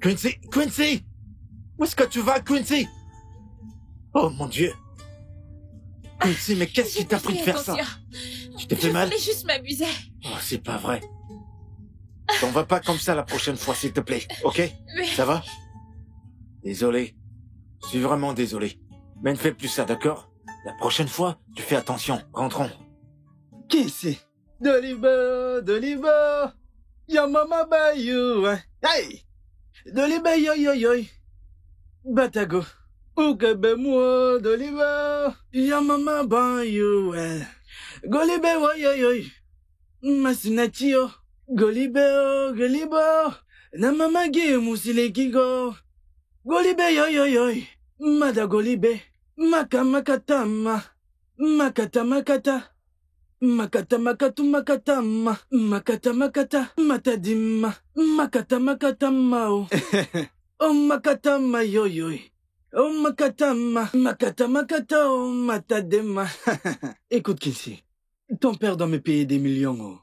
Quincy! Quincy! Où est-ce que tu vas, Quincy? Oh mon Dieu! Quincy, mais qu'est-ce qui t'a pris de faire ça? Tu t'es fait mal? Je voulais juste m'amuser. Oh, c'est pas vrai. T'en vas pas comme ça la prochaine fois, s'il te plaît, ok? Mais... Ça va? Désolé. Je suis vraiment désolé. Mais ne fais plus ça, d'accord? La prochaine fois, tu fais attention. Rentrons. Qui c'est? Doliver! Yo mama bayou! Hey! Doliver yo yo yo! Batago! Ukebe moi, Doliver! Yo mama bayou! Golibe wo yo yo! Masinachi yo! Golibe o, Golibe! Na mama gi musile kigo! Golibe yo yo yo! Mada Golibe! Maka makatama! Makata makata! Makata makatu makatama, makata makata, matadima, makata makatama oh. Oh makatama yo yo. Oh makatama, makata makata oh matadema. Écoute Quincy, ton père doit me payer des millions oh.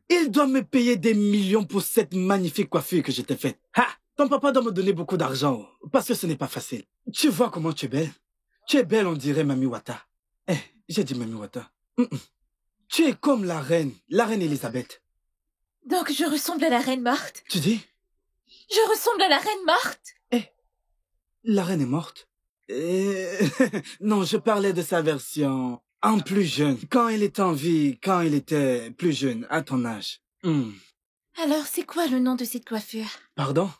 Il doit me payer des millions pour cette magnifique coiffure que je t'ai faite. Ha! Ton papa doit me donner beaucoup d'argent oh, parce que ce n'est pas facile. Tu vois comment tu es belle? Tu es belle on dirait Mami Wata. Eh, j'ai dit Mami Wata. Tu es comme la reine Elisabeth. Donc je ressemble à la reine morte? Tu dis? Je ressemble à la reine morte? Eh, la reine est morte? Non, je parlais de sa version en plus jeune. Quand elle était en vie, quand elle était plus jeune, à ton âge. Alors c'est quoi le nom de cette coiffure? Pardon?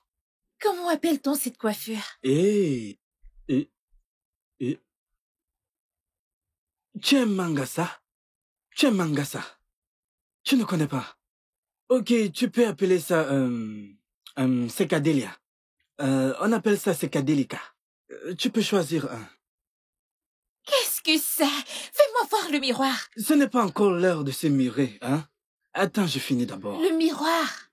Comment appelle-t-on cette coiffure? Tu es Mangasa? Tu es Mangasa. Tu ne connais pas. Ok, tu peux appeler ça, Secadelia. On appelle ça Secadelica. Tu peux choisir un. Qu'est-ce que c'est? Fais-moi voir le miroir. Ce n'est pas encore l'heure de se mirer, hein? Attends, je finis d'abord. Le miroir.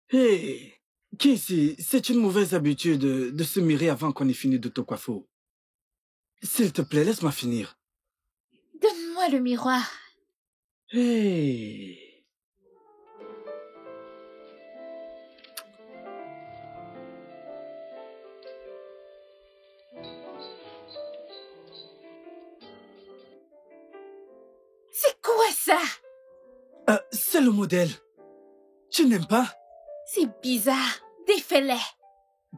Hey, Casey, c'est une mauvaise habitude de se mirer avant qu'on ait fini de te coiffer. S'il te plaît, laisse-moi finir. Donne-moi le miroir. Hey. C'est quoi ça? C'est le modèle. Tu n'aimes pas? C'est bizarre. Défais-les.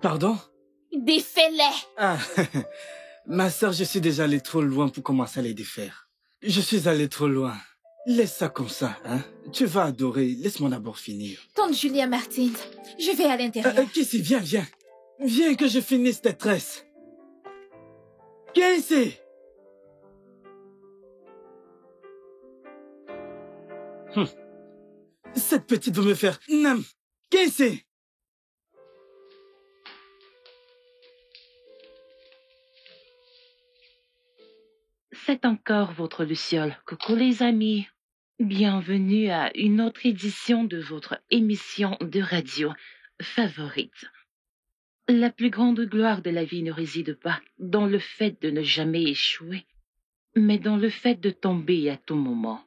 Pardon? Défais-les. Ah, ma sœur, je suis déjà allé trop loin pour commencer à les défaire. Je suis allé trop loin. Laisse ça comme ça, hein. Tu vas adorer. Laisse-moi d'abord finir. Tante Julia Martins, je vais à l'intérieur. Kissy, viens, viens. Viens que je finisse tes tresses. Quincy! Cette petite veut me faire... Non! Quincy! C'est encore votre Luciole. Coucou les amis. Bienvenue à une autre édition de votre émission de radio favorite. La plus grande gloire de la vie ne réside pas dans le fait de ne jamais échouer, mais dans le fait de tomber à tout moment.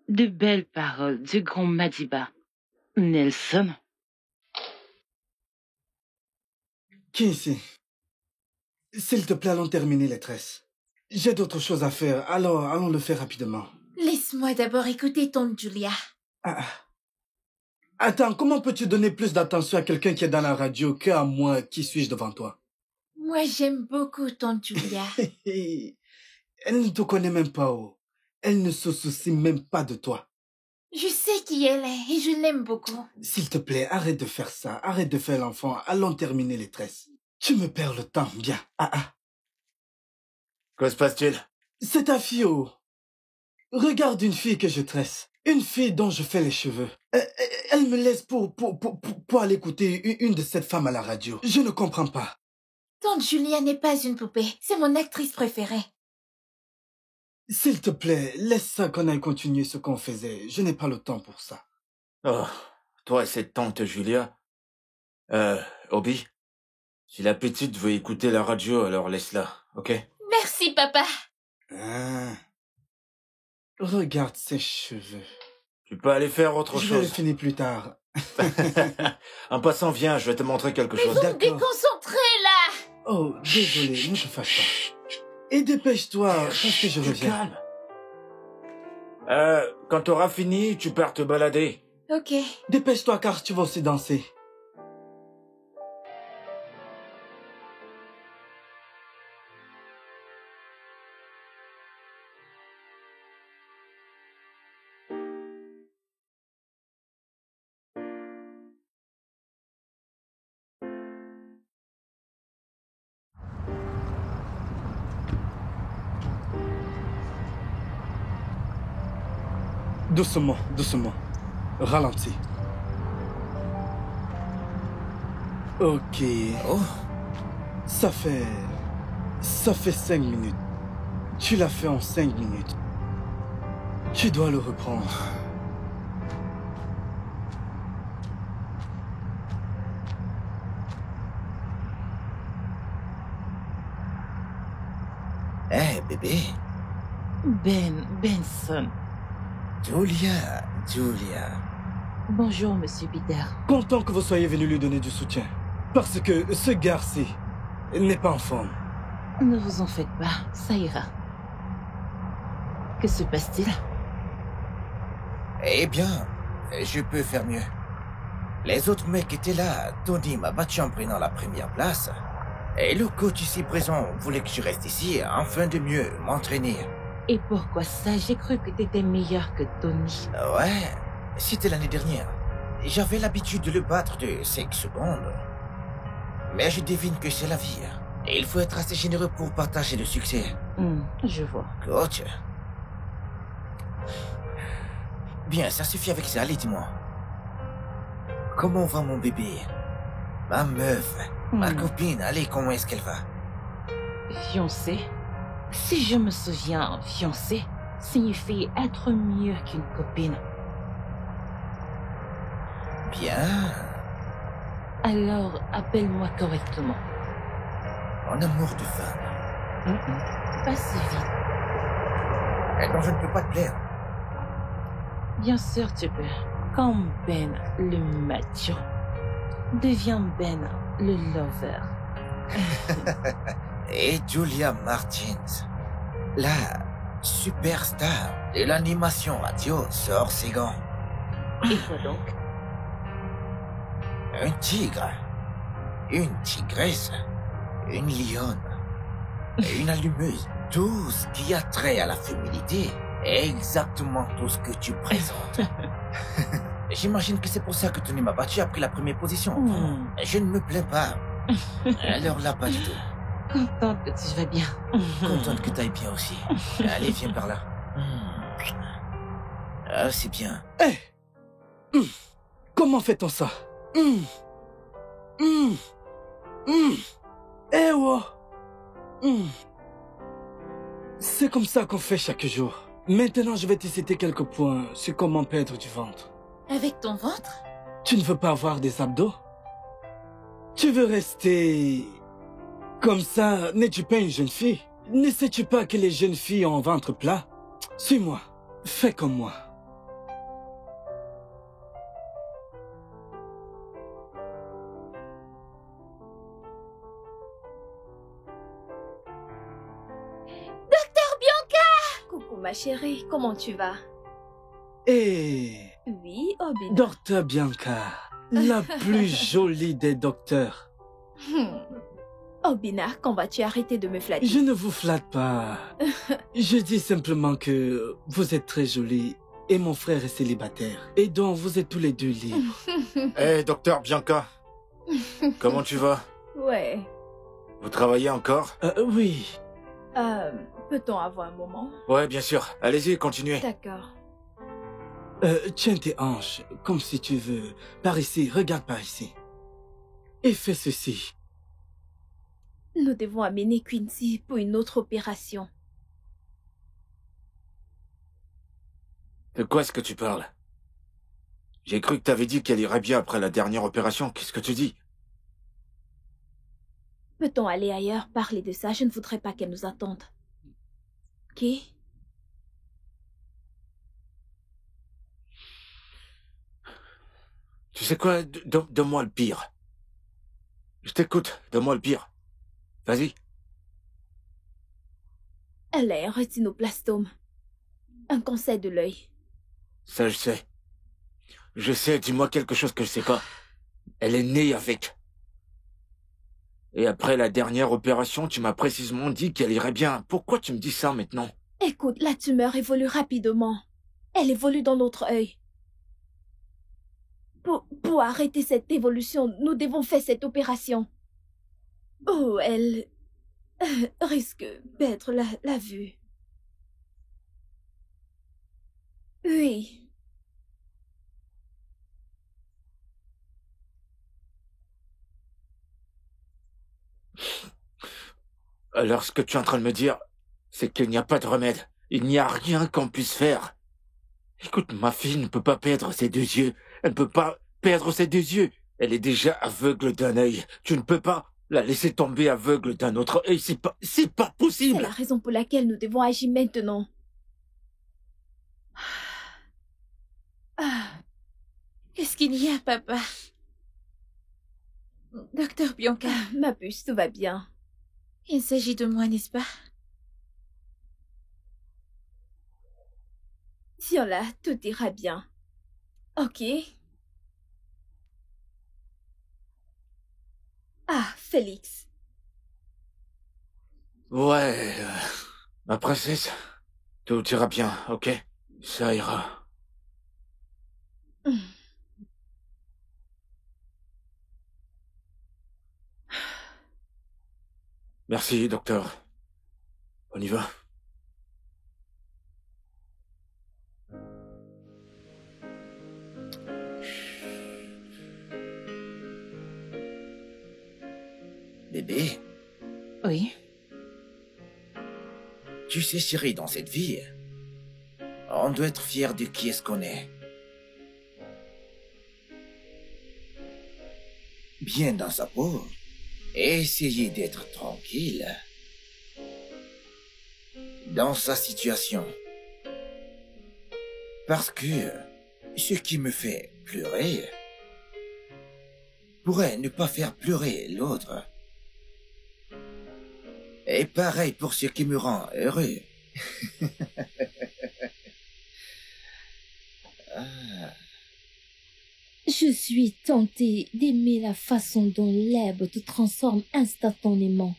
De belles paroles du grand Madiba. Nelson. Quincy, s'il te plaît, allons terminer les tresses. J'ai d'autres choses à faire, alors allons le faire rapidement. Laisse-moi d'abord écouter Tante Julia. Attends, comment peux-tu donner plus d'attention à quelqu'un qui est dans la radio qu'à moi qui suis-je devant toi? Moi, j'aime beaucoup Tante Julia. Elle ne te connaît même pas, oh. Elle ne se soucie même pas de toi. Je sais qui elle est et je l'aime beaucoup. S'il te plaît, arrête de faire ça. Arrête de faire l'enfant. Allons terminer les tresses. Tu me perds le temps, bien. Que se passe-t-il? C'est ta fille, oh. Regarde une fille que je tresse. Une fille dont je fais les cheveux. Elle me laisse pour aller écouter une de ces femmes à la radio. Je ne comprends pas. Tante Julia n'est pas une poupée. C'est mon actrice préférée. S'il te plaît, laisse ça qu'on aille continuer ce qu'on faisait. Je n'ai pas le temps pour ça. Oh, toi et cette tante Julia. Obi, si la petite veut écouter la radio, alors laisse-la, ok? Merci, papa. Regarde ses cheveux. Tu peux aller faire autre Je vais le chose. finir plus tard. En passant, viens, je vais te montrer quelque chose. Vous me déconcentrez, là. Oh, désolé, ne te fâche pas. Et dépêche-toi, parce que je reviens. Calme. Quand t'auras fini, tu pars te balader. Ok. Dépêche-toi, car tu vas aussi danser. Doucement, doucement. Ralentis. Ok. Oh. Ça fait 5 minutes. Tu l'as fait en 5 minutes. Tu dois le reprendre. Hé, bébé. Benson. Julia. Bonjour, Monsieur Peter. Content que vous soyez venu lui donner du soutien. Parce que ce garçon n'est pas en forme. Ne vous en faites pas, ça ira. Que se passe-t-il? Eh bien, je peux faire mieux. Les autres mecs étaient là. Tony m'a battu en prenant la première place. Et le coach ici présent voulait que je reste ici afin de mieux m'entraîner. Et pourquoi ça? J'ai cru que t'étais meilleur que Tony. Ouais, c'était l'année dernière. J'avais l'habitude de le battre de 5 secondes. Mais je devine que c'est la vie. Et il faut être assez généreux pour partager le succès. Je vois. Coach. Bien, ça suffit avec ça, allez, dis-moi. Comment va mon bébé? Ma meuf, ma copine, allez, comment est-ce qu'elle va? Fiancée? Si je me souviens, fiancée signifie être mieux qu'une copine. Bien. Alors, appelle-moi correctement. Mon amour de femme. Pas si vite. Eh non, je ne peux pas te plaire. Bien sûr, tu peux. Comme Ben, le macho. Deviens Ben, le lover. Et Julia Martins, la superstar de l'animation radio, sort ses gants. Et quoi donc? Un tigre, une tigresse, une lionne, et une allumeuse. Tout ce qui a trait à la féminité est exactement tout ce que tu présentes. J'imagine que c'est pour ça que Tony m'a battu a pris la première position. Je ne me plains pas. Alors là, pas du tout. Contente que tu vas bien. Contente que t'ailles bien aussi. Allez, viens par là. Ah, c'est bien. Hé Comment fait-on ça Eh oh C'est comme ça qu'on fait chaque jour. Maintenant, je vais te citer quelques points sur comment perdre du ventre. Avec ton ventre? Tu ne veux pas avoir des abdos? Tu veux rester... Comme ça, n'es-tu pas une jeune fille? Ne sais-tu pas que les jeunes filles ont un ventre plat? Suis-moi. Fais comme moi. Coucou ma chérie, comment tu vas? Et... Oui, Obina. Docteur Bianca, la plus jolie des docteurs. Obina, quand vas-tu arrêter de me flatter? Je ne vous flatte pas. Je dis simplement que vous êtes très jolie et mon frère est célibataire. Et donc vous êtes tous les deux libres. Hé, docteur Bianca. Comment tu vas? Ouais. Vous travaillez encore? Oui. Peut-on avoir un moment? Ouais, bien sûr. Allez-y, continuez. D'accord. Tiens tes hanches, comme si tu veux. Par ici, regarde par ici. Et fais ceci. Nous devons amener Quincy pour une autre opération. De quoi est-ce que tu parles? J'ai cru que t'avais dit qu'elle irait bien après la dernière opération. Qu'est-ce que tu dis? Peut-on aller ailleurs parler de ça? Je ne voudrais pas qu'elle nous attende. Ok? Tu sais quoi? Donne-moi le pire. Je t'écoute. Donne-moi le pire. Vas-y. Elle a un rétinoblastome. Un cancer de l'œil. Ça, je sais. Je sais, dis-moi quelque chose que je sais pas. Elle est née avec. Et après la dernière opération, tu m'as précisément dit qu'elle irait bien. Pourquoi tu me dis ça maintenant? Écoute, la tumeur évolue rapidement. Elle évolue dans notre œil. Pour arrêter cette évolution, nous devons faire cette opération. Oh, elle risque de perdre la vue. Oui. Alors ce que tu es en train de me dire, c'est qu'il n'y a pas de remède. Il n'y a rien qu'on puisse faire. Écoute, ma fille ne peut pas perdre ses deux yeux. Elle ne peut pas perdre ses deux yeux. Elle est déjà aveugle d'un œil. Tu ne peux pas la laisser tomber aveugle d'un autre œil. C'est pas C'est possible. la raison pour laquelle nous devons agir maintenant. Qu'est-ce qu'il y a, papa? Docteur Bianca, Ma puce, tout va bien. il s'agit de moi, n'est-ce pas? Tiens-là, tout ira bien. Ok? Ah, Félix. Ouais, ma princesse, tout ira bien, ok? Ça ira. Merci, docteur. On y va. Bébé, Oui. tu sais, chérie, dans cette vie, on doit être fier de qui est-ce qu'on est. Bien dans sa peau. Et essayer d'être tranquille. Dans sa situation. Parce que ce qui me fait pleurer pourrait ne pas faire pleurer l'autre. Et pareil pour ce qui me rend heureux. Je suis tentée d'aimer la façon dont l'herbe te transforme instantanément.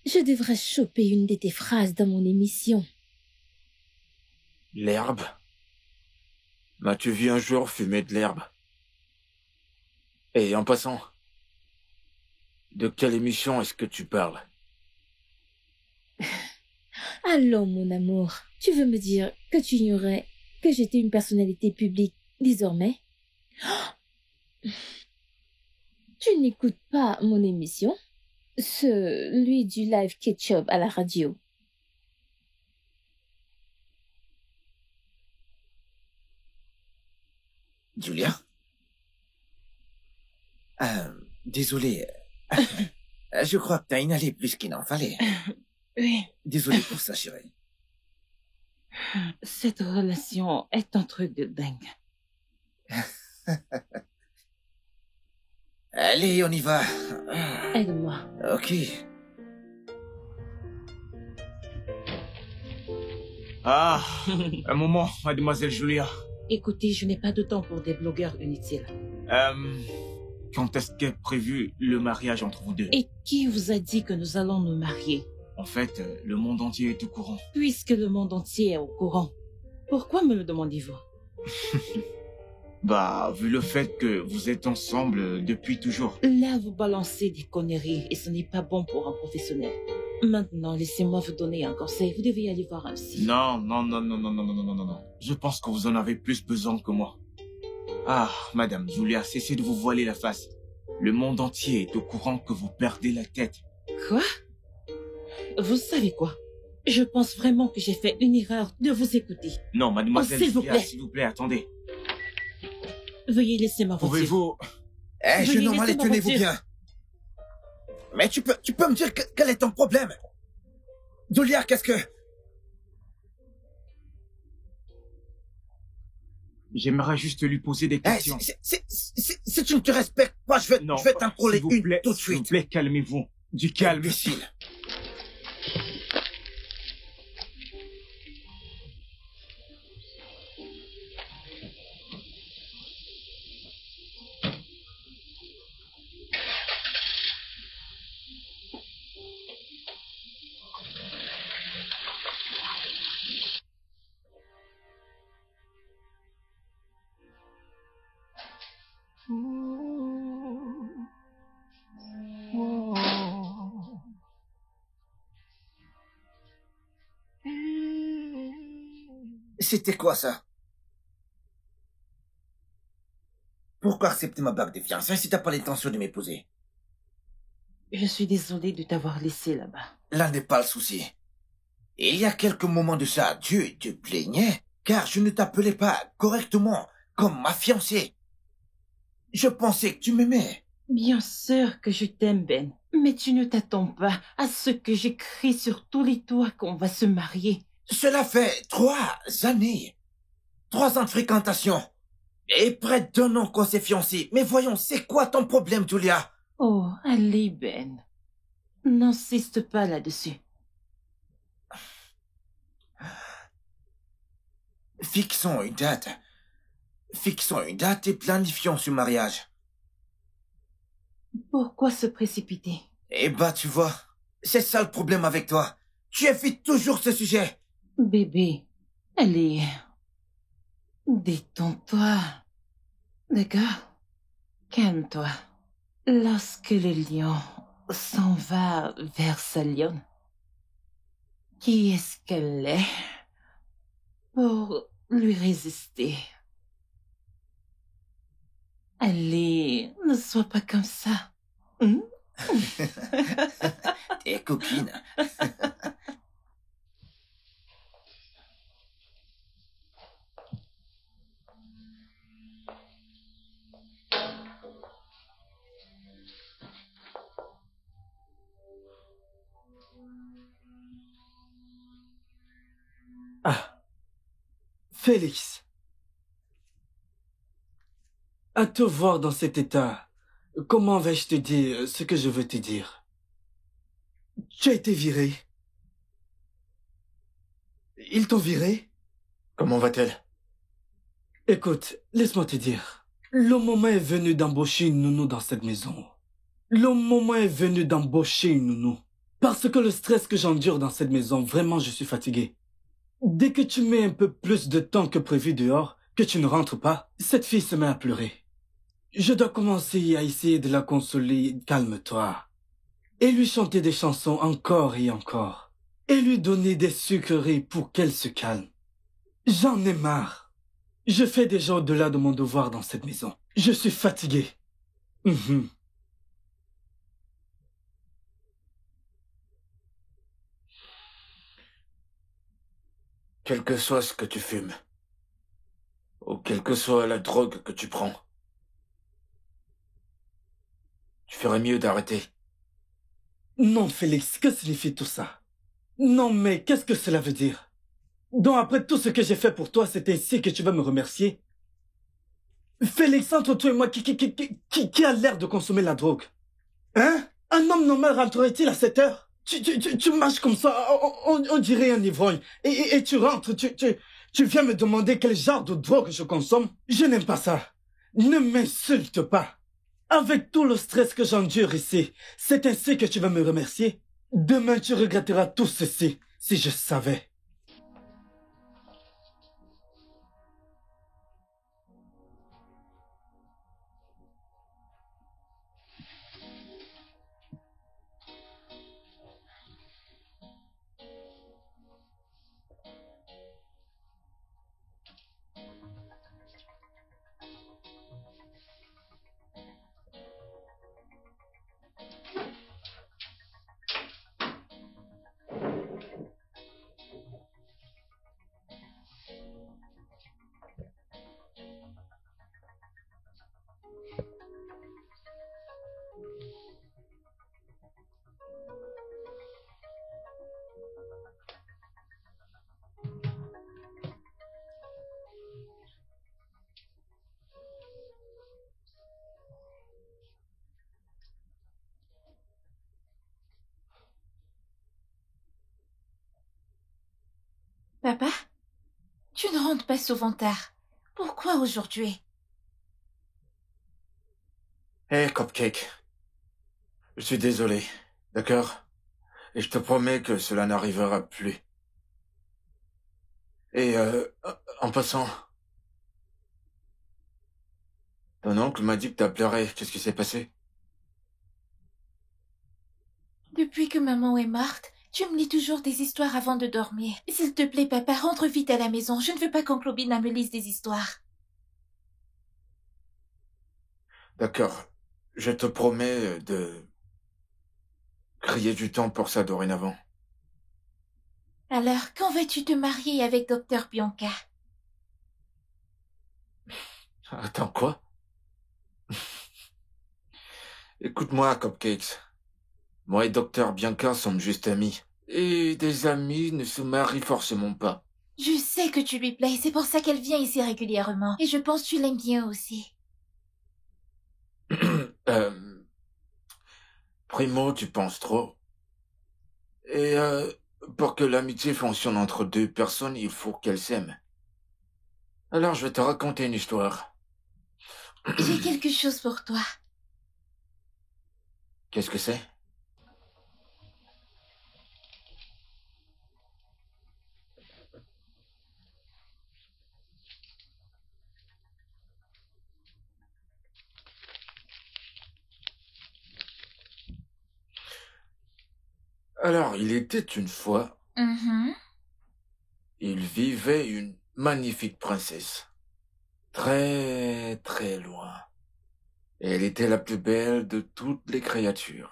Je devrais choper une de tes phrases dans mon émission. L'herbe? M'as-tu vu un jour fumer de l'herbe? Et en passant, De quelle émission est-ce que tu parles? Allons, mon amour, tu veux me dire que tu ignorais que j'étais une personnalité publique désormais? Tu n'écoutes pas mon émission? Celui du live ketchup à la radio. Julia? Désolé. Je crois que t'as inhalé plus qu'il n'en fallait. Oui, Désolé pour ça, chérie. cette relation est un truc de dingue. Allez, on y va. Aide-moi. Ok. Ah, un moment, mademoiselle Julia. Écoutez, je n'ai pas de temps pour des blogueurs inutiles. Quand est-ce qu'est prévu le mariage entre vous deux? Et qui vous a dit que nous allons nous marier? En fait, le monde entier est au courant. Puisque le monde entier est au courant, pourquoi me le demandez-vous? Bah, vu le fait que vous êtes ensemble depuis toujours. Là, vous balancez des conneries et ce n'est pas bon pour un professionnel. Maintenant, laissez-moi vous donner un conseil. Vous devez aller voir un psy. Non, non, non, non, non, non, non, non, non, non, non. Je pense que vous en avez plus besoin que moi. Ah, madame Julia, cessez de vous voiler la face. Le monde entier est au courant que vous perdez la tête. Quoi? Vous savez quoi? Je pense vraiment que j'ai fait une erreur de vous écouter. Non, mademoiselle s'il vous Julia, plaît. s'il vous plaît, attendez. Veuillez laisser ma voiture. Pouvez-vous... Eh, Veuillez jeune homme, allez, laisser ma tenez-vous voiture. bien. Mais tu peux me dire quel est ton problème? Julia, qu'est-ce que... J'aimerais juste lui poser des Eh, questions. si tu ne te respectes pas, je vais t'en coller s'il vous une plaît, tout de s'il vous suite. plaît, calmez-vous. Du calme. Imbécile. C'était quoi ça? Pourquoi accepter ma bague de fiançailles si t'as pas l'intention de m'épouser? Je suis désolée de t'avoir laissé là-bas. Là n'est pas le souci. Il y a quelques moments de ça, tu te plaignais, car je ne t'appelais pas correctement comme ma fiancée. Je pensais que tu m'aimais. Bien sûr que je t'aime, Ben. Mais tu ne t'attends pas à ce que j'écris sur tous les toits qu'on va se marier. Cela fait 3 années. 3 ans de fréquentation. Et près d'1 an qu'on s'est fiancés. Mais voyons, c'est quoi ton problème, Julia? Oh, allez, Ben. N'insiste pas là-dessus. Fixons une date. Fixons une date et planifions ce mariage. Pourquoi se précipiter? Eh ben, tu vois, c'est ça le problème avec toi. Tu évites toujours ce sujet. Bébé, allez. Détends-toi. D'accord? Calme-toi. Lorsque le lion s'en va vers sa lionne, qui est-ce qu'elle est pour lui résister? Allez, ne sois pas comme ça. Hein? T'es coquine. Ah, Félix. À te voir dans cet état, comment vais-je te dire ce que je veux te dire? Tu as été viré. Ils t'ont viré? Comment va-t-elle? Écoute, laisse-moi te dire. Le moment est venu d'embaucher une nounou dans cette maison. Le moment est venu d'embaucher une nounou. Parce que le stress que j'endure dans cette maison, vraiment, je suis fatigué. Dès que tu mets un peu plus de temps que prévu dehors, que tu ne rentres pas, cette fille se met à pleurer. Je dois commencer à essayer de la consoler. Calme-toi. et lui chanter des chansons encore et encore, et lui donner des sucreries pour qu'elle se calme. J'en ai marre. Je fais déjà au-delà de mon devoir dans cette maison. Je suis fatigué. Mhm. Quel que soit ce que tu fumes, ou quelle que soit la drogue que tu prends, tu ferais mieux d'arrêter. Non, Félix, que signifie tout ça? Non, mais qu'est-ce que cela veut dire? Donc après tout ce que j'ai fait pour toi, c'est ainsi que tu vas me remercier? Félix, entre toi et moi, qui a l'air de consommer la drogue? Hein? Un homme normal rentrerait-il à cette heure? Tu marches comme ça, on dirait un ivrogne. Et tu rentres, tu viens me demander quel genre de drogue je consomme? Je n'aime pas ça. Ne m'insulte pas. Avec tout le stress que j'endure ici, c'est ainsi que tu vas me remercier? Demain, tu regretteras tout ceci, si je savais. Papa, tu ne rentres pas souvent tard. Pourquoi aujourd'hui? Hé, Cupcake. Je suis désolé, d'accord? Et je te promets que cela n'arrivera plus. Et, en passant, ton oncle m'a dit que t'as pleuré. Qu'est-ce qui s'est passé? Depuis que maman est morte, tu me lis toujours des histoires avant de dormir. S'il te plaît, papa, rentre vite à la maison. Je ne veux pas qu'oncle Obina me lise des histoires. D'accord. Je te promets de crier du temps pour ça dorénavant. Alors, quand vas-tu te marier avec Docteur Bianca? Attends, quoi? Écoute-moi, Cupcakes. Moi et Docteur Bianca sommes juste amis. Et des amis ne se marient forcément pas. Je sais que tu lui plais, c'est pour ça qu'elle vient ici régulièrement. Et je pense que tu l'aimes bien aussi. Primo, tu penses trop. Et pour que l'amitié fonctionne entre deux personnes, il faut qu'elles s'aiment. Alors je vais te raconter une histoire. J'ai quelque chose pour toi. Qu'est-ce que c'est? Alors, il était une fois, il vivait une magnifique princesse. Très, très loin. Et elle était la plus belle de toutes les créatures.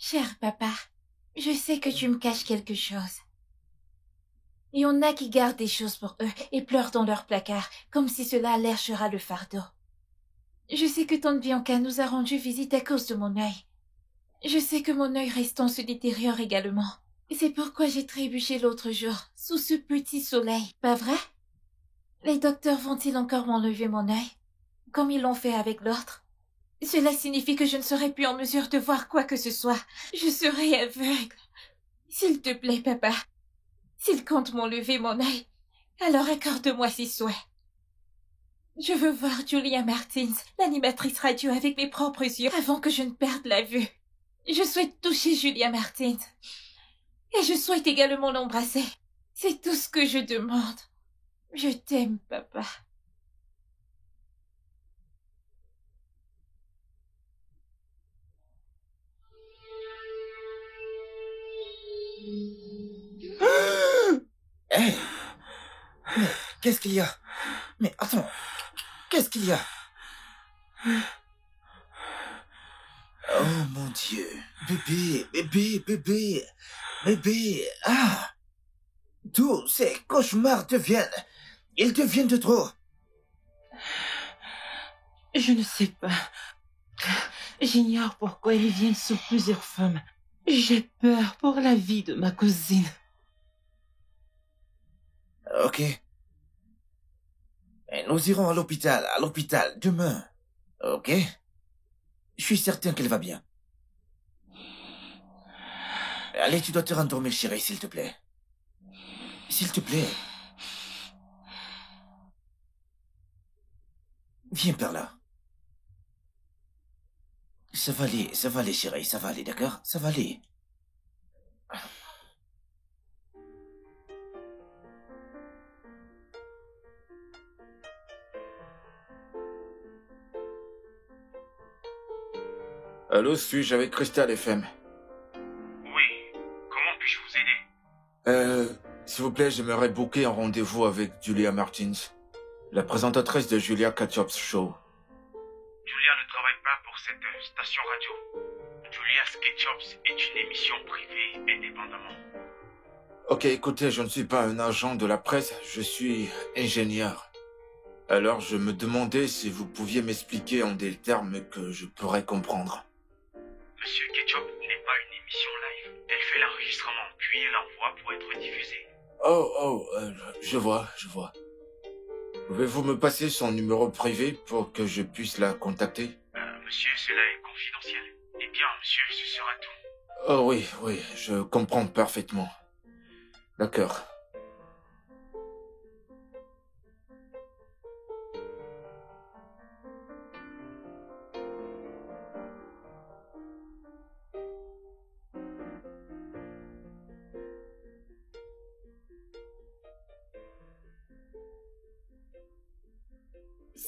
Cher papa, je sais que tu me caches quelque chose. Il y en a qui gardent des choses pour eux et pleurent dans leur placard, comme si cela allègera le fardeau. Je sais que tante Bianca nous a rendu visite à cause de mon œil. Je sais que mon œil restant se détériore également. C'est pourquoi j'ai trébuché l'autre jour, sous ce petit soleil, pas vrai? Les docteurs vont-ils encore m'enlever mon œil, comme ils l'ont fait avec l'autre? Cela signifie que je ne serai plus en mesure de voir quoi que ce soit. Je serai aveugle. S'il te plaît, papa, s'il compte m'enlever mon œil, alors accorde-moi ses souhaits. Je veux voir Julia Martins, l'animatrice radio, avec mes propres yeux, avant que je ne perde la vue. Je souhaite toucher Julia Martins. Et je souhaite également l'embrasser. C'est tout ce que je demande. Je t'aime, papa. Hey! Mais qu'est-ce qu'il y a? Mais attends, qu'est-ce qu'il y a? Oh mon Dieu, bébé, ah! Tous ces cauchemars ils deviennent de trop. Je ne sais pas. J'ignore pourquoi ils viennent sous plusieurs formes. J'ai peur pour la vie de ma cousine. Ok. Et nous irons à l'hôpital demain. Ok? Je suis certain qu'elle va bien. Allez, tu dois te rendormir, chérie, s'il te plaît. S'il te plaît. Viens par là. Ça va aller, chérie, ça va aller, d'accord? Ça va aller. Allô, suis-je avec Crystal FM? Oui, comment puis-je vous aider? S'il vous plaît, j'aimerais booker un rendez-vous avec Julia Martins, la présentatrice de Julia Ketchup's Show. Julia ne travaille pas pour cette station radio. Julia's Ketchups est une émission privée indépendamment. Ok, écoutez, je ne suis pas un agent de la presse, je suis ingénieur. Alors, je me demandais si vous pouviez m'expliquer en des termes que je pourrais comprendre. Monsieur Ketchup n'est pas une émission live. Elle fait l'enregistrement, puis elle l'envoie pour être diffusée. Je vois. Pouvez-vous me passer son numéro privé pour que je puisse la contacter? Monsieur, cela est confidentiel. Eh bien, monsieur, ce sera tout. Oh oui, je comprends parfaitement. D'accord.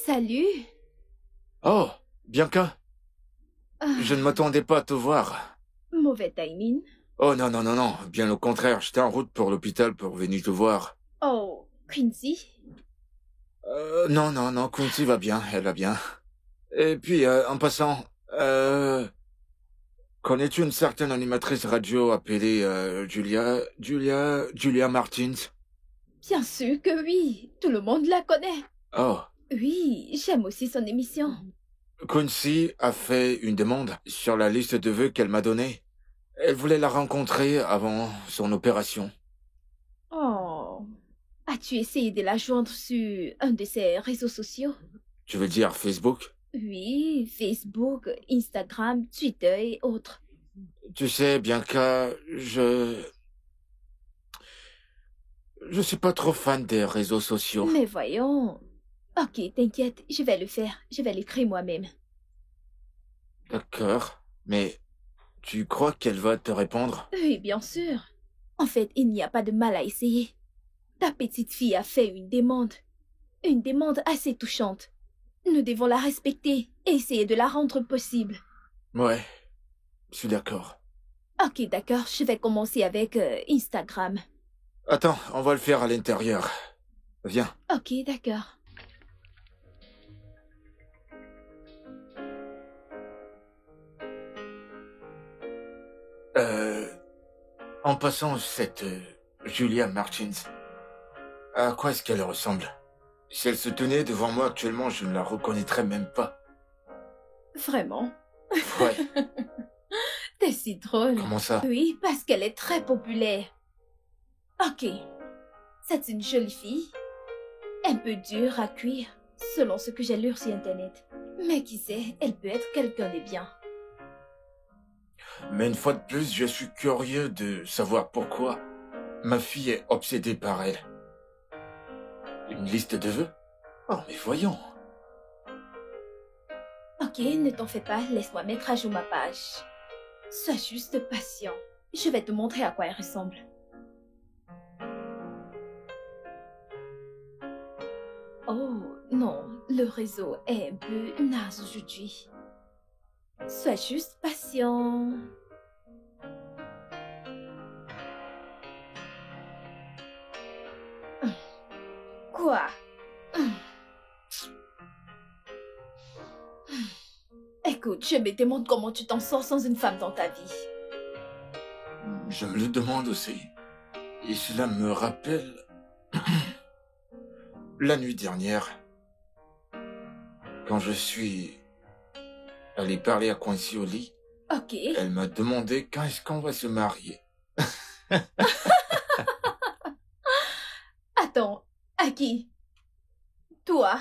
Salut. Oh, Bianca, Ah, je ne m'attendais pas à te voir. mauvais timing. Oh non, bien au contraire, j'étais en route pour l'hôpital pour venir te voir. Oh, Quincy. Non, Quincy va bien, elle va bien. Et puis, en passant, connais-tu une certaine animatrice radio appelée Julia Martins? Bien sûr que oui. Tout le monde la connaît. Oh, Oui, j'aime aussi son émission. Quincy a fait une demande sur la liste de vœux qu'elle m'a donnée. Elle voulait la rencontrer avant son opération. Oh. As-tu essayé de la joindre sur un de ses réseaux sociaux? Tu veux dire Facebook? Oui, Facebook, Instagram, Twitter et autres. Tu sais, Bianca, je suis pas trop fan des réseaux sociaux. Mais voyons. Ok, t'inquiète, je vais le faire. Je vais l'écrire moi-même. D'accord, mais tu crois qu'elle va te répondre? Oui, bien sûr. En fait, il n'y a pas de mal à essayer. Ta petite fille a fait une demande. Une demande assez touchante. Nous devons la respecter et essayer de la rendre possible. Ouais, je suis d'accord. Ok, d'accord, je vais commencer avec Instagram. Attends, on va le faire à l'intérieur. Viens. Ok, d'accord. En passant, cette Julia Martins, à quoi est-ce qu'elle ressemble? Si elle se tenait devant moi actuellement, je ne la reconnaîtrais même pas. Vraiment? Ouais. T'es si drôle. Comment ça? Oui, parce qu'elle est très populaire. Ok. C'est une jolie fille. Un peu dure à cuire, selon ce que j'ai lu sur Internet. Mais qui sait, elle peut être quelqu'un de bien. Mais une fois de plus, je suis curieux de savoir pourquoi ma fille est obsédée par elle. Une liste de vœux? Oh, mais voyons. Ok, ne t'en fais pas, laisse-moi mettre à jour ma page. Sois juste patient. Je vais te montrer à quoi elle ressemble. Oh, non, le réseau est un peu naze aujourd'hui. Sois juste patient. Quoi? Écoute, je me demande comment tu t'en sors sans une femme dans ta vie. Je me le demande aussi. Et cela me rappelle... la nuit dernière, quand je suis allé parler à Quincy au lit, Ok. elle m'a demandé quand est-ce qu'on va se marier. Attends, à qui? Toi?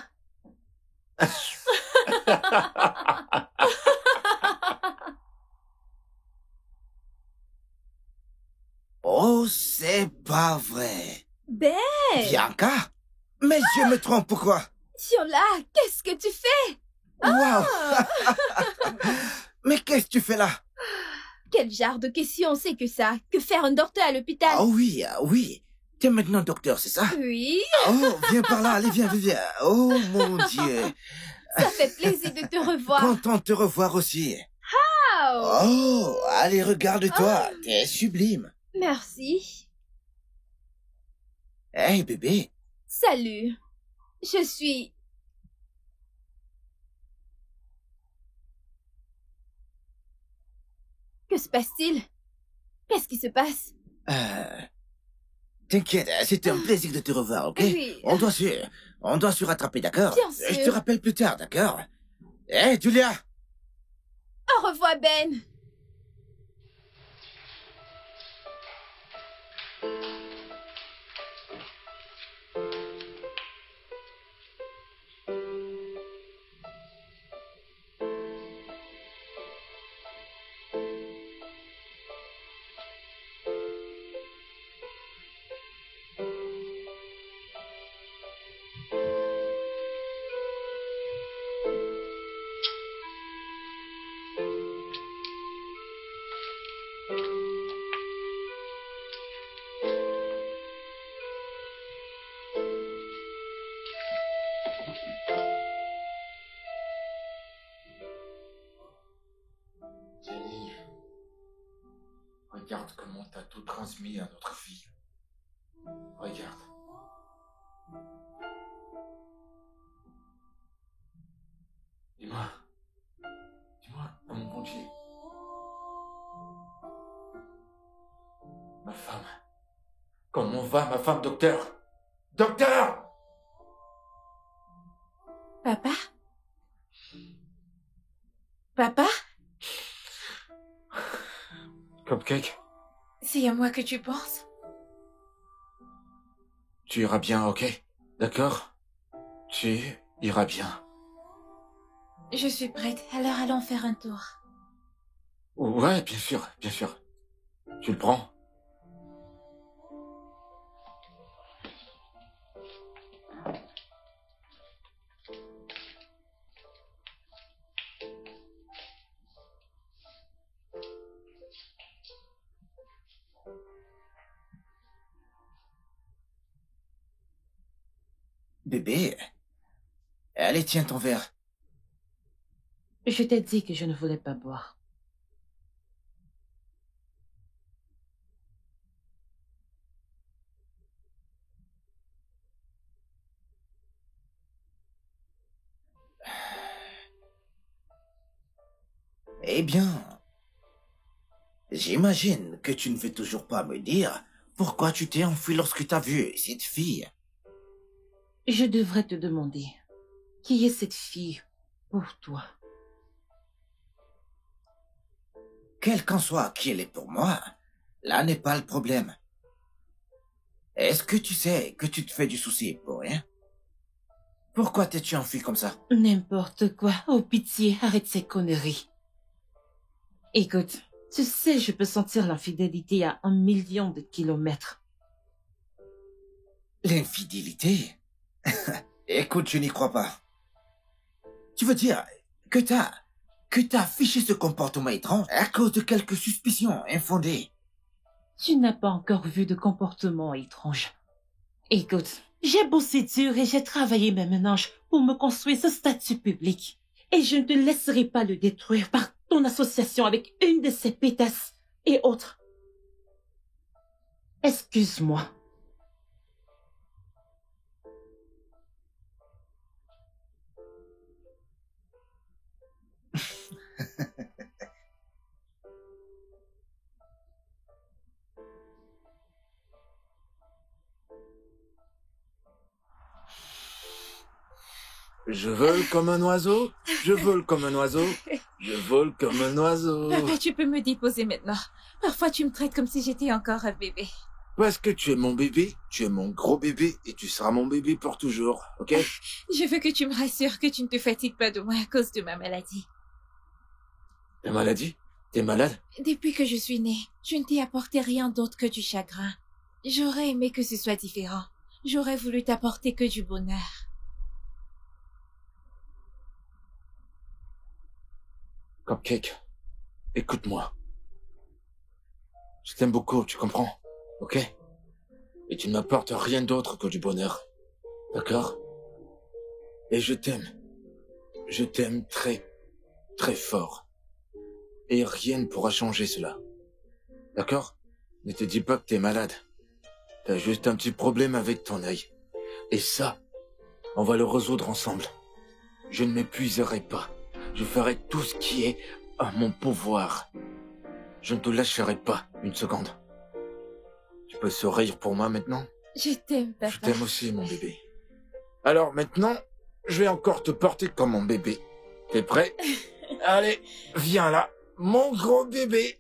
Oh, c'est pas vrai. Ben, Bianca? Mais je me trompe, pourquoi? Tiola, qu'est-ce que tu fais? Waouh! Mais qu'est-ce que tu fais là? Quel genre de question c'est que ça? Que faire un docteur à l'hôpital? Ah oui, oui. T'es maintenant docteur, c'est ça? Oui, Oh, viens par là, allez, viens. Oh, mon Dieu. ça fait plaisir de te revoir. Content de te revoir aussi. Wow. Oh, allez, regarde-toi, t'es sublime. Merci. Hey, bébé. Salut. Je suis... Que se passe-t-il? Qu'est-ce qui se passe? T'inquiète, c'était un plaisir de te revoir, ok? Oui. On doit se rattraper, d'accord? Bien sûr. Je te rappelle plus tard, d'accord? Hey, Julia! Au revoir, Ben. Jenny, regarde comment t'as tout transmis à notre fille. Regarde. Dis-moi, oh mon bon Dieu. Ma femme. Comment va ma femme, docteur? Docteur! Papa? Papa? Cupcake, C'est à moi que tu penses? tu iras bien, ok? D'accord? Tu iras bien. Je suis prête, alors allons faire un tour. Ouais, bien sûr, bien sûr. Tu le prends? Bébé. Allez, tiens ton verre. Je t'ai dit que je ne voulais pas boire. Eh bien, j'imagine que tu ne veux toujours pas me dire pourquoi tu t'es enfui lorsque t'as vu cette fille. Je devrais te demander, qui est cette fille pour toi? quel qu'en soit qui elle est pour moi, là n'est pas le problème. Est-ce que tu sais que tu te fais du souci pour rien? Pourquoi t'es-tu enfui comme ça? N'importe quoi. Oh, pitié, arrête ces conneries. Écoute, tu sais, je peux sentir l'infidélité à 1 million de kilomètres. L'infidélité? Écoute, je n'y crois pas. Tu veux dire que t'as affiché ce comportement étrange à cause de quelques suspicions infondées? Tu n'as pas encore vu de comportement étrange. Écoute, j'ai bossé dur et j'ai travaillé mes ménages pour me construire ce statut public. Et je ne te laisserai pas le détruire par ton association avec une de ces pétasses et autres. Excuse-moi. Je vole comme un oiseau, je vole comme un oiseau, je vole comme un oiseau. Papa, tu peux me déposer maintenant. Parfois, tu me traites comme si j'étais encore un bébé. Parce que tu es mon bébé, tu es mon gros bébé et tu seras mon bébé pour toujours, ok? Je veux que tu me rassures que tu ne te fatigues pas de moi à cause de ma maladie. Ta maladie? T'es malade? Depuis que je suis née, je ne t'ai apporté rien d'autre que du chagrin. J'aurais aimé que ce soit différent. J'aurais voulu t'apporter que du bonheur. Cupcake, écoute-moi. Je t'aime beaucoup, tu comprends? Ok? Et tu ne m'apportes rien d'autre que du bonheur. D'accord? Et je t'aime. Je t'aime très, très fort. Et rien ne pourra changer cela. D'accord? Ne te dis pas que t'es malade. T'as juste un petit problème avec ton œil. Et ça, on va le résoudre ensemble. Je ne m'épuiserai pas. Je ferai tout ce qui est à mon pouvoir. Je ne te lâcherai pas une seconde. Tu peux sourire pour moi maintenant? Je t'aime, papa. Je t'aime aussi, mon bébé. Alors maintenant, je vais encore te porter comme mon bébé. T'es prêt? Allez, viens là, mon gros bébé.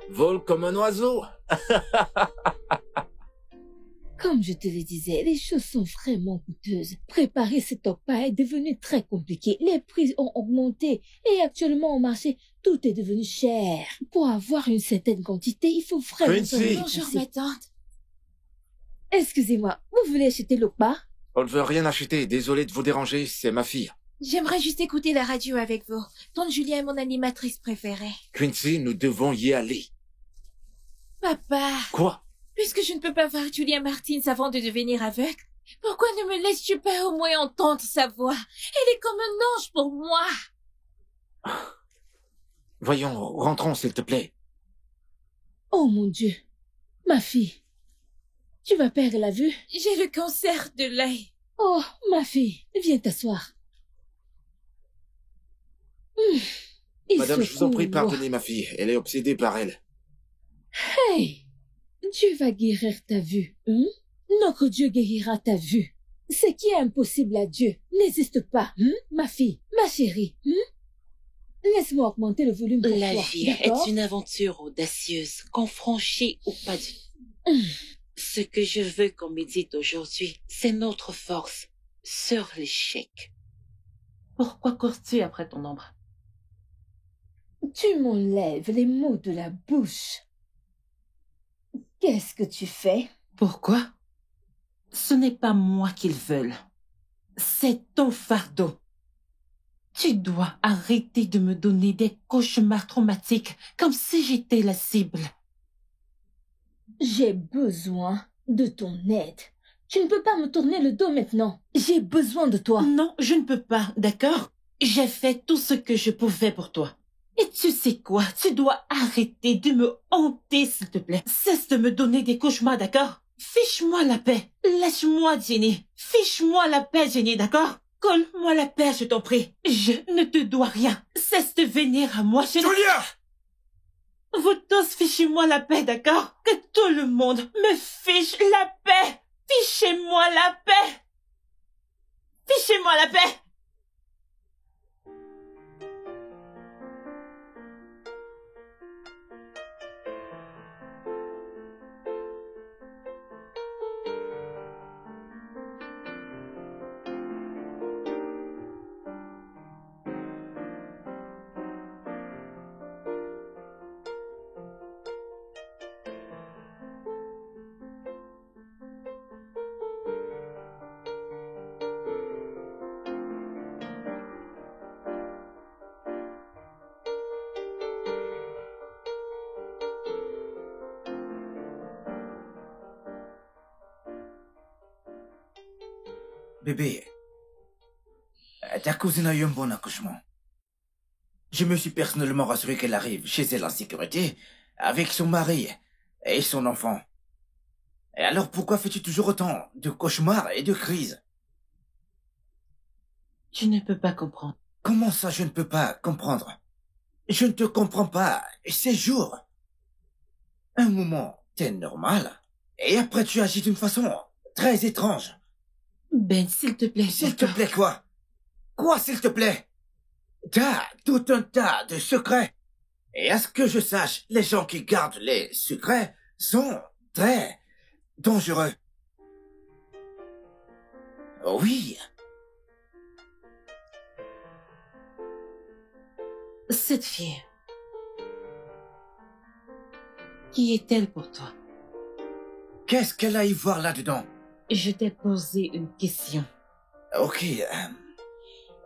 Vole comme un oiseau. Comme je te le disais, les choses sont vraiment coûteuses. Préparer cet repas est devenu très compliqué. Les prix ont augmenté et actuellement au marché, tout est devenu cher. Pour avoir une certaine quantité, il faut vraiment... Quincy. Bonjour, ma tante. Excusez-moi, vous voulez acheter le repas? On ne veut rien acheter, désolé de vous déranger, c'est ma fille. J'aimerais juste écouter la radio avec vous. Tante Julia est mon animatrice préférée. Quincy, nous devons y aller. Papa, Quoi? puisque je ne peux pas voir Julia Martins avant de devenir aveugle, pourquoi ne me laisses-tu pas au moins entendre sa voix? Elle est comme un ange pour moi. Voyons, rentrons s'il te plaît. Oh mon Dieu, ma fille, tu vas perdre la vue? J'ai le cancer de l'œil. Oh, ma fille, viens t'asseoir. Il Madame, je vous en prie, secoue. pardonnez ma fille, elle est obsédée par elle. Hey, Dieu va guérir ta vue, hein? Notre Dieu guérira ta vue. Ce qui est impossible à Dieu n'existe pas, hein? Ma fille, ma chérie, hein? Laisse-moi augmenter le volume pour La toi, vie d'accord? est une aventure audacieuse, qu'on franchit ou pas Ce que je veux qu'on médite aujourd'hui, c'est notre force sur l'échec. Pourquoi cours-tu après ton ombre? Tu m'enlèves les mots de la bouche. Qu'est-ce que tu fais? Pourquoi? Ce n'est pas moi qu'ils veulent. C'est ton fardeau. Tu dois arrêter de me donner des cauchemars traumatiques comme si j'étais la cible. J'ai besoin de ton aide. Tu ne peux pas me tourner le dos maintenant. J'ai besoin de toi. Non, je ne peux pas, d'accord? J'ai fait tout ce que je pouvais pour toi. Et tu sais quoi? Tu dois arrêter de me hanter, s'il te plaît. Cesse de me donner des cauchemars, d'accord? Fiche-moi la paix. Lâche-moi, Jenny. Fiche-moi la paix, Jenny, d'accord? Colle-moi la paix, je t'en prie. Je ne te dois rien. Cesse de venir à moi, Julia! Vous tous fichez-moi la paix, d'accord? Que tout le monde me fiche la paix. Fichez-moi la paix. Fichez-moi la paix. Bébé, ta cousine a eu un bon accouchement. Je me suis personnellement rassuré qu'elle arrive chez elle en sécurité, avec son mari et son enfant. Et alors pourquoi fais-tu toujours autant de cauchemars et de crises? Tu ne peux pas comprendre. Comment ça je ne peux pas comprendre? Je ne te comprends pas. Ces jours. Un moment, t'es normal. Et après tu agis d'une façon très étrange. Ben, s'il te plaît. S'il te plaît quoi? Quoi s'il te plaît? T'as tout un tas de secrets. Et à ce que je sache, les gens qui gardent les secrets sont très dangereux. Oui. Cette fille, qui est-elle pour toi? Qu'est-ce qu'elle a à y voir là-dedans? Je t'ai posé une question. Ok,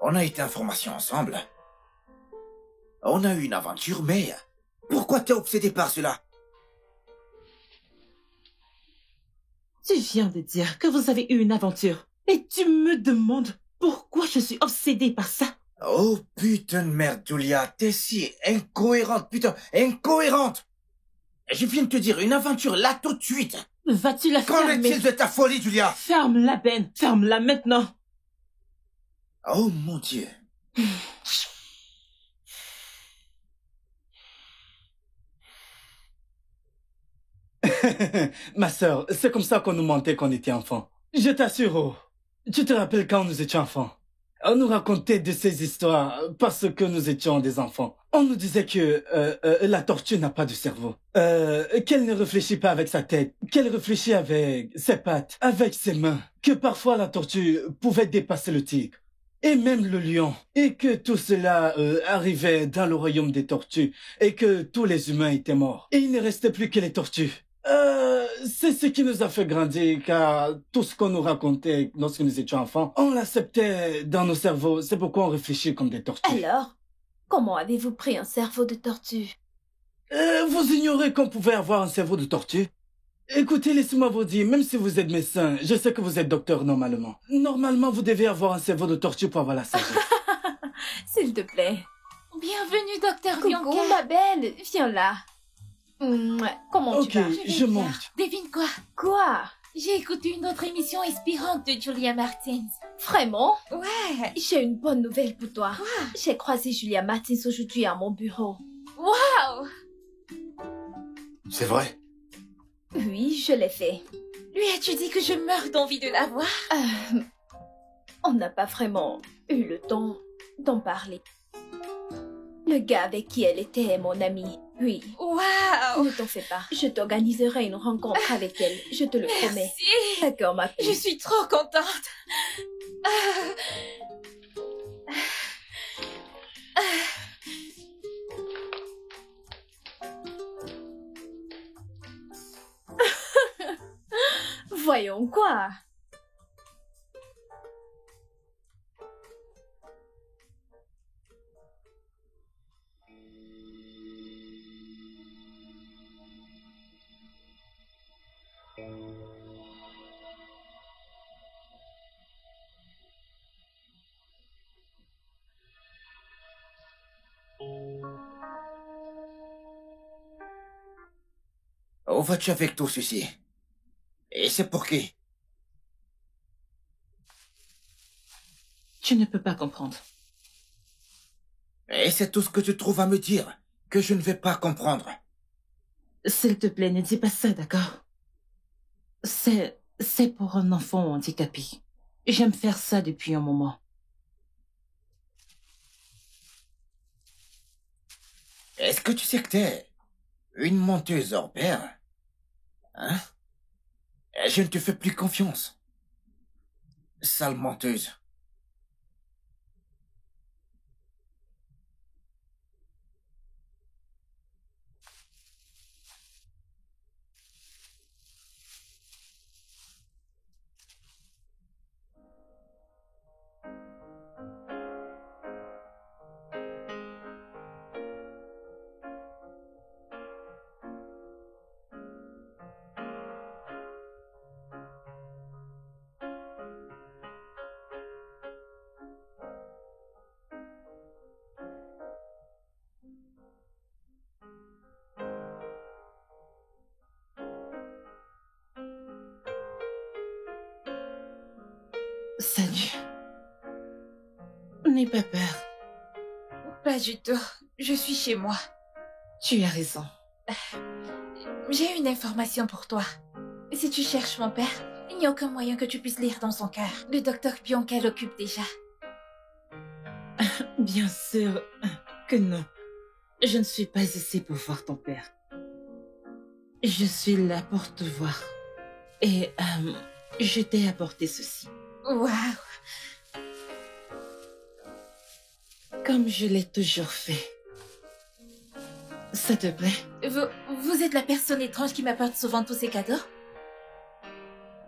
on a été en formation ensemble. On a eu une aventure, mais pourquoi t'es obsédé par cela? Tu viens de dire que vous avez eu une aventure. Et tu me demandes pourquoi je suis obsédée par ça. Oh putain de merde, Julia, t'es si incohérente, putain, incohérente! Je viens de te dire une aventure là tout de suite. Vas-tu la Qu'en fermer? est-il de ta folie, Julia? Ferme-la, Ben. Ferme-la maintenant. Oh mon Dieu. Ma sœur, c'est comme ça qu'on nous mentait quand on était enfants. Je t'assure, oh, tu te rappelles quand nous étions enfants? On nous racontait de ces histoires parce que nous étions des enfants. On nous disait que la tortue n'a pas de cerveau, qu'elle ne réfléchit pas avec sa tête, qu'elle réfléchit avec ses pattes, avec ses mains, que parfois la tortue pouvait dépasser le tigre. Et même le lion. Et que tout cela arrivait dans le royaume des tortues. Et que tous les humains étaient morts. Et il ne restait plus que les tortues. C'est ce qui nous a fait grandir, car tout ce qu'on nous racontait lorsque nous étions enfants, on l'acceptait dans nos cerveaux. C'est pourquoi on réfléchit comme des tortues. Alors, comment avez-vous pris un cerveau de tortue? Vous ignorez qu'on pouvait avoir un cerveau de tortue? Écoutez, laissez-moi vous dire, même si vous êtes médecin, je sais que vous êtes docteur normalement. Normalement, vous devez avoir un cerveau de tortue pour avoir la sagesse. S'il te plaît. Bienvenue, docteur Coucou, Bianca. ma belle. Viens là. Comment Ok, tu vas? je monte. Devine quoi? Quoi? J'ai écouté une autre émission inspirante de Julia Martins. Vraiment? Ouais. J'ai une bonne nouvelle pour toi. J'ai croisé Julia Martins aujourd'hui à mon bureau. Waouh! C'est vrai? Oui, je l'ai fait. Lui as-tu dit que je meurs d'envie de la voir? On n'a pas vraiment eu le temps d'en parler. Le gars avec qui elle était est mon ami. Oui. Waouh! Ne t'en fais pas. Je t'organiserai une rencontre avec elle. Je te le promets. Merci. D'accord, ma fille. Je suis trop contente. Voyons quoi. Où vas-tu avec tout ceci? Et c'est pour qui? Tu ne peux pas comprendre. Et c'est tout ce que tu trouves à me dire, que je ne vais pas comprendre. S'il te plaît, ne dis pas ça, d'accord? C'est pour un enfant handicapé. J'aime faire ça depuis un moment. Est-ce que tu sais que t'es une menteuse hors pair? Hein? Je ne te fais plus confiance. Sale menteuse. Salut. N'aie pas peur. Pas du tout. Je suis chez moi. Tu as raison. J'ai une information pour toi. Si tu cherches mon père, il n'y a aucun moyen que tu puisses lire dans son cœur. Le docteur Bianca l'occupe déjà. Bien sûr que non. Je ne suis pas ici pour voir ton père. Je suis là pour te voir. Et je t'ai apporté ceci. Waouh! Comme je l'ai toujours fait. Ça te plaît? Vous êtes la personne étrange qui m'apporte souvent tous ces cadeaux?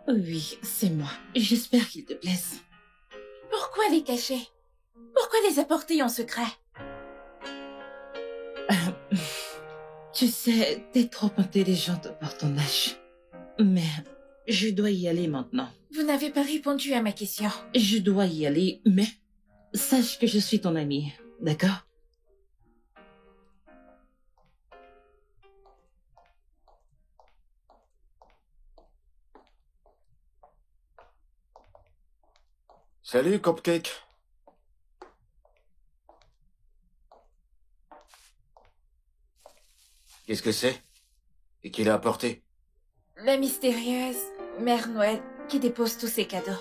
Oui, c'est moi. J'espère qu'ils te plaisent. Pourquoi les cacher? Pourquoi les apporter en secret? Tu sais, t'es trop intelligente pour ton âge. Mais je dois y aller maintenant. Vous n'avez pas répondu à ma question. Je dois y aller, mais sache que je suis ton amie, d'accord? Salut, Cupcake. Qu'est-ce que c'est? Et qui l'a apporté? La mystérieuse Mère Noël qui dépose tous ses cadeaux.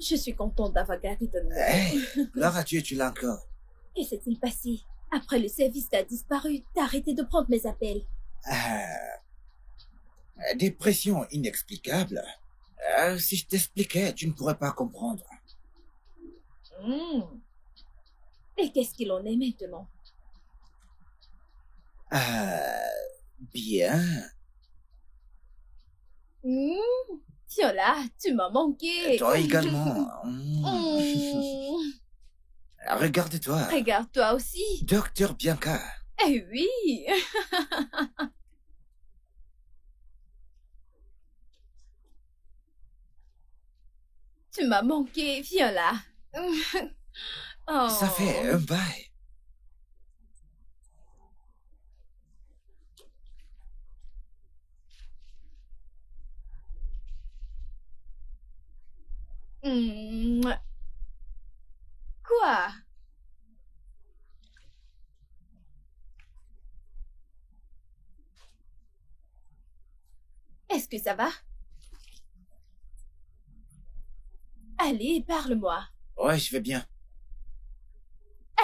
Je suis contente d'avoir gardé ton nom. Hey, gloire à Dieu, tu l'as encore. Que s'est-il passé? Après le service, t'as disparu. T'as arrêté de prendre mes appels. Dépression inexplicable. Si je t'expliquais, tu ne pourrais pas comprendre. Et qu'est-ce qu'il en est maintenant? Bien. Tiens là, tu m'as manqué. Toi également. Regarde-toi. Regarde-toi aussi. Docteur Bianca. Eh oui. Tu m'as manqué, viens là. Oh. Ça fait un bail. Quoi? Est-ce que ça va? Allez, parle-moi. Ouais, je vais bien.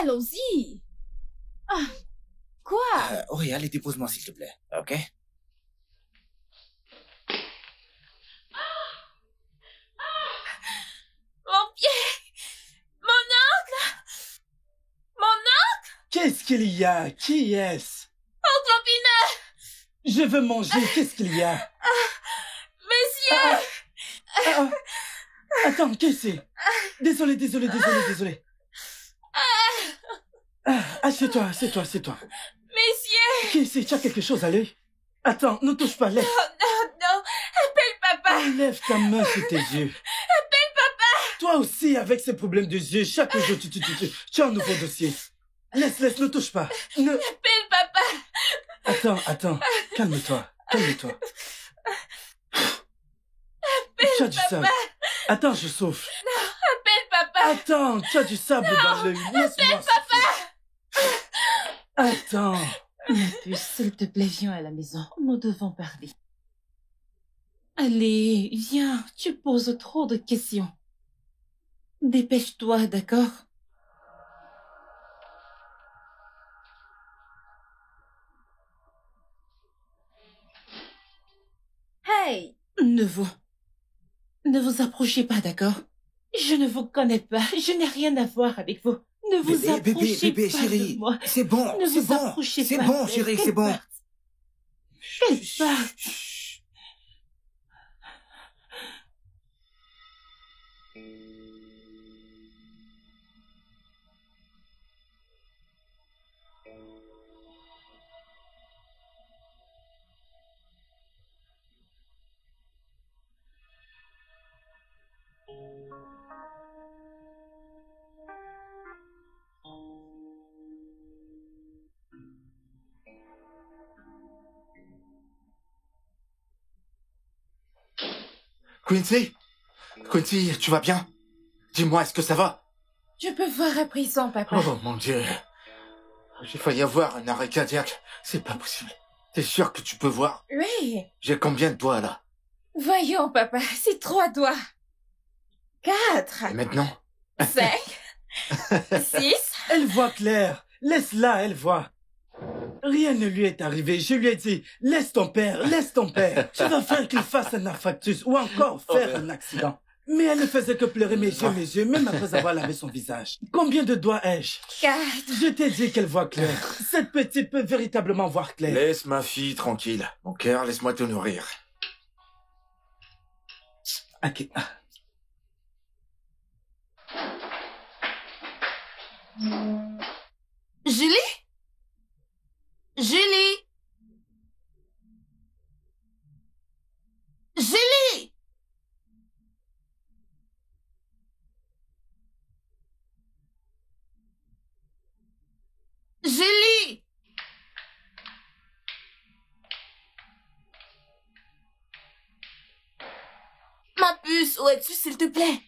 Allons-y. Ah, quoi? Oui, allez, dépose-moi s'il te plaît, ok? Mon pied! Mon oncle! Mon oncle! Qu'est-ce qu'il y a? Qui est-ce? Oncle Opineux! Je veux manger, qu'est-ce qu'il y a? Messieurs! Attends, qu'est-ce que c'est? Désolé. Assieds-toi. Messieurs! Qu'est-ce que c'est? Tu as quelque chose à l'œil? Attends, ne touche pas, lève. Non! Appelle papa! Lève ta main sur tes yeux. Appelle papa! Toi aussi, avec ces problèmes de yeux, chaque jour, tu as un nouveau dossier. Laisse, ne touche pas. Appelle papa! Attends, calme-toi. Tu as du sable. Attends, je souffle. Non, appelle papa! Attends, tu as du sable dans l'œil. Laisse-moi souffler. Attends. Ma puce, s'il te plaît, viens à la maison. Nous devons parler. Allez, viens, tu poses trop de questions. Dépêche-toi, d'accord? Hey! Ne vous approchez pas, d'accord? Je ne vous connais pas. Je n'ai rien à voir avec vous. Ne vous approchez pas chérie. de moi. C'est bon, Ne c'est vous bon. approchez C'est pas. bon, chérie, c'est bon. Quelle part? Quincy? Quincy, tu vas bien? Dis-moi, est-ce que ça va? Je peux voir à présent, papa. Oh mon Dieu. J'ai failli avoir un arrêt cardiaque. C'est pas possible. T'es sûr que tu peux voir? Oui. J'ai combien de doigts là? Voyons, papa, c'est 3 doigts. 4. Et maintenant? 5. 6. Elle voit clair. Laisse-la, elle voit. Rien ne lui est arrivé. Je lui ai dit, laisse ton père. Tu vas faire qu'il fasse un infarctus ou encore faire un accident. Mais elle ne faisait que pleurer mes yeux, même après avoir lavé son visage. Combien de doigts ai-je? 4. Je t'ai dit qu'elle voit clair. Cette petite peut véritablement voir clair. Laisse ma fille tranquille. Mon cœur, laisse-moi te nourrir. Ok. Julie? Julie? Julie? Julie? Ma puce, où es-tu, s'il te plaît?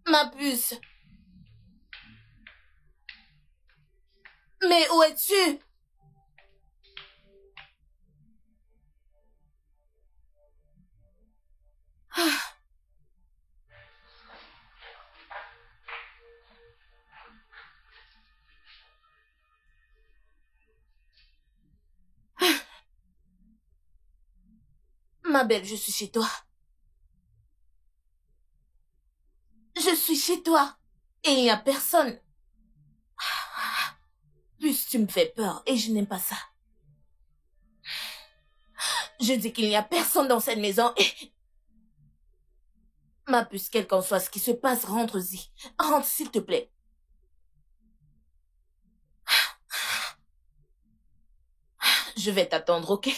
Ma puce. Mais où es-tu? Ah. Ma belle, je suis chez toi. Je suis chez toi. Et il n'y a personne. Plus tu me fais peur et je n'aime pas ça. Je dis qu'il n'y a personne dans cette maison et... Ma puce, quel qu'en soit ce qui se passe, rentre-y. Rentre, s'il te plaît. Je vais t'attendre, ok?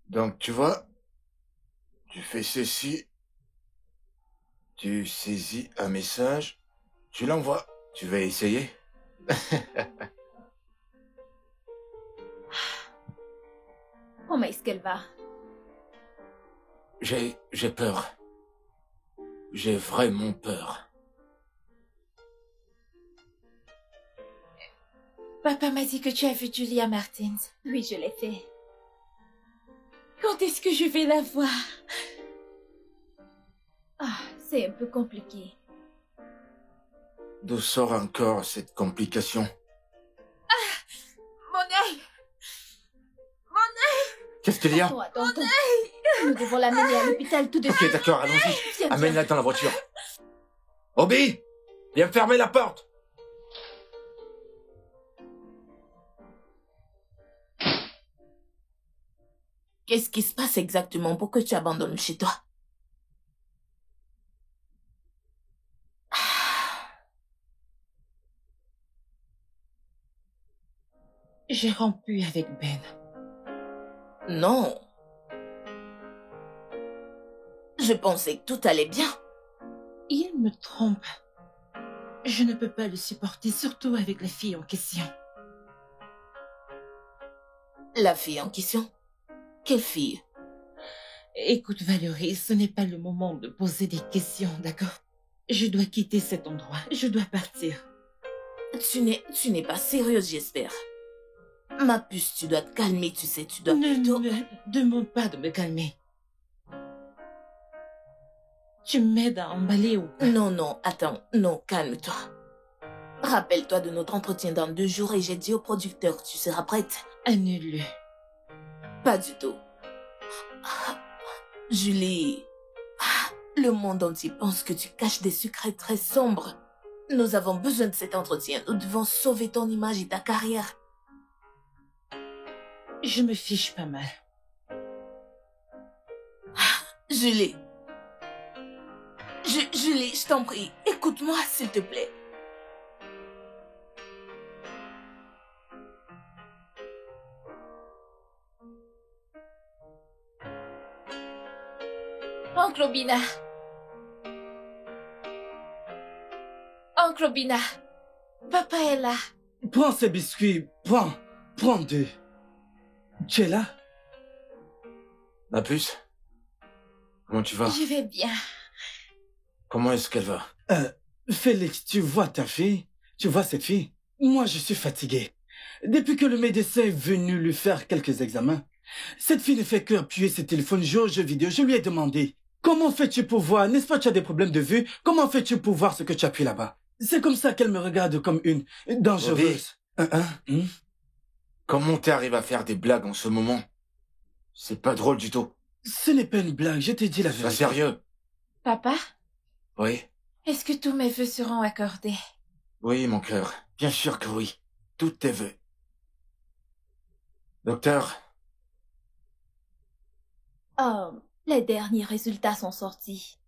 Donc, tu vois, tu fais ceci, tu saisis un message, tu l'envoies. Tu vas essayer? Comment est-ce qu'elle va? J'ai peur. J'ai vraiment peur. Papa m'a dit que tu as vu Julia Martins. Oui, je l'ai fait. Quand est-ce que je vais la voir? Ah, c'est un peu compliqué. D'où sort encore cette complication? Mon œil! Mon œil! Qu'est-ce qu'il y a? Attends. Nous devons l'amener à l'hôpital tout de suite. Ok, d'accord, allons-y. Viens, Amène-la dans la voiture. Obi! Viens fermer la porte! Qu'est-ce qui se passe exactement pour que tu abandonnes chez toi? J'ai rompu avec Ben. Non. Je pensais que tout allait bien. Il me trompe. Je ne peux pas le supporter, surtout avec la fille en question. La fille en question? Quelle fille? Écoute, Valérie, ce n'est pas le moment de poser des questions, d'accord? Je dois quitter cet endroit. Je dois partir. Tu n'es pas sérieuse, j'espère. Ma puce, tu dois te calmer, tu sais, tu dois plutôt... Ne me demande pas de me calmer. Tu m'aides à emballer ou pas? Non, non, attends. Non, calme-toi. Rappelle-toi de notre entretien dans 2 jours et j'ai dit au producteur que tu seras prête. Annule-le. Pas du tout. Julie, le monde entier pense que tu caches des secrets très sombres. Nous avons besoin de cet entretien. Nous devons sauver ton image et ta carrière. Je me fiche pas mal. Julie. Julie, je t'en prie, écoute-moi s'il te plaît. Oncle Obina. Oncle Obina. Papa est là. Prends ces biscuits, prends 2. Tu es là? Ma puce? Comment tu vas? Je vais bien. Comment est-ce qu'elle va? Félix, tu vois ta fille? Tu vois cette fille? Moi, je suis fatigué. Depuis que le médecin est venu lui faire quelques examens, cette fille ne fait que appuyer ses téléphones, jouer aux jeux vidéo. Je lui ai demandé, comment fais-tu pour voir? N'est-ce pas, tu as des problèmes de vue? Comment fais-tu pour voir ce que tu appuies là-bas? C'est comme ça qu'elle me regarde comme une dangereuse. Comment t'arrives à faire des blagues en ce moment? C'est pas drôle du tout. Ce n'est pas une blague, je t'ai dit la Sois vérité. sérieux. Papa, Oui. est-ce que tous mes vœux seront accordés? Oui, mon cœur. Bien sûr que oui. Tous tes vœux. Docteur, Oh, les derniers résultats sont sortis.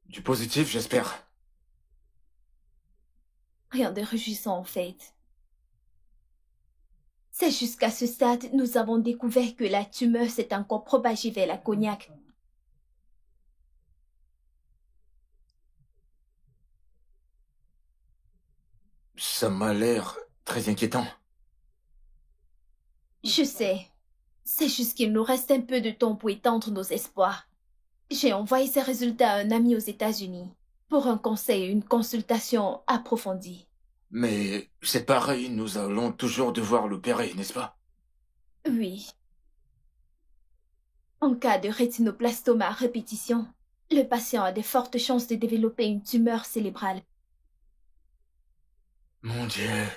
du positif, j'espère. Rien de réjouissant en fait. C'est jusqu'à ce stade, nous avons découvert que la tumeur s'est encore propagée vers la cognac. Ça m'a l'air très inquiétant. Je sais. C'est juste qu'il nous reste un peu de temps pour étendre nos espoirs. J'ai envoyé ces résultats à un ami aux États-Unis pour un conseil et une consultation approfondie. Mais c'est pareil, nous allons toujours devoir l'opérer, n'est-ce pas? Oui. En cas de rétinoblastoma à répétition, le patient a de fortes chances de développer une tumeur cérébrale. Mon Dieu.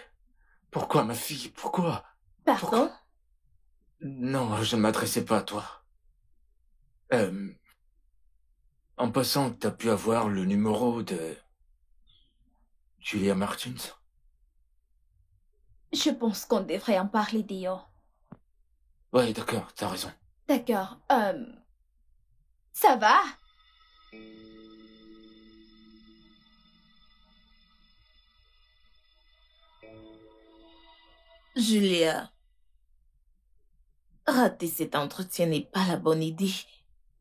Pourquoi, ma fille? Pourquoi? Pardon? Non, je ne m'adressais pas à toi. En passant, t'as pu avoir le numéro de Julia Martins? Je pense qu'on devrait en parler dehors. Ouais, d'accord, t'as raison. D'accord. Ça va? Julia, rater cet entretien n'est pas la bonne idée.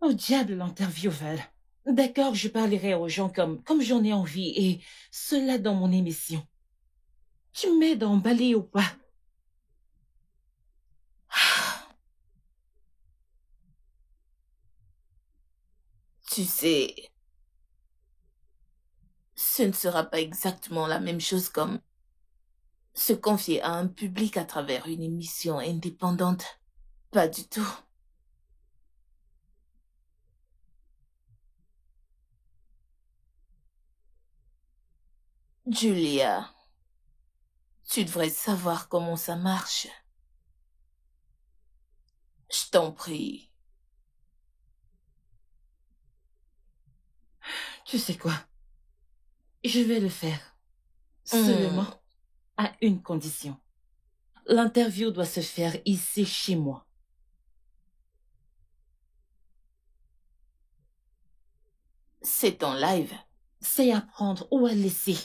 Au diable l'interview, Val. D'accord, je parlerai aux gens comme j'en ai envie, et cela dans mon émission. Tu m'aides à emballer ou pas? Tu sais, ce ne sera pas exactement la même chose comme se confier à un public à travers une émission indépendante. Pas du tout. Julia, tu devrais savoir comment ça marche. Je t'en prie. Tu sais quoi? Je vais le faire. Seulement à une condition. L'interview doit se faire ici, chez moi. C'est en live. C'est à prendre ou à laisser.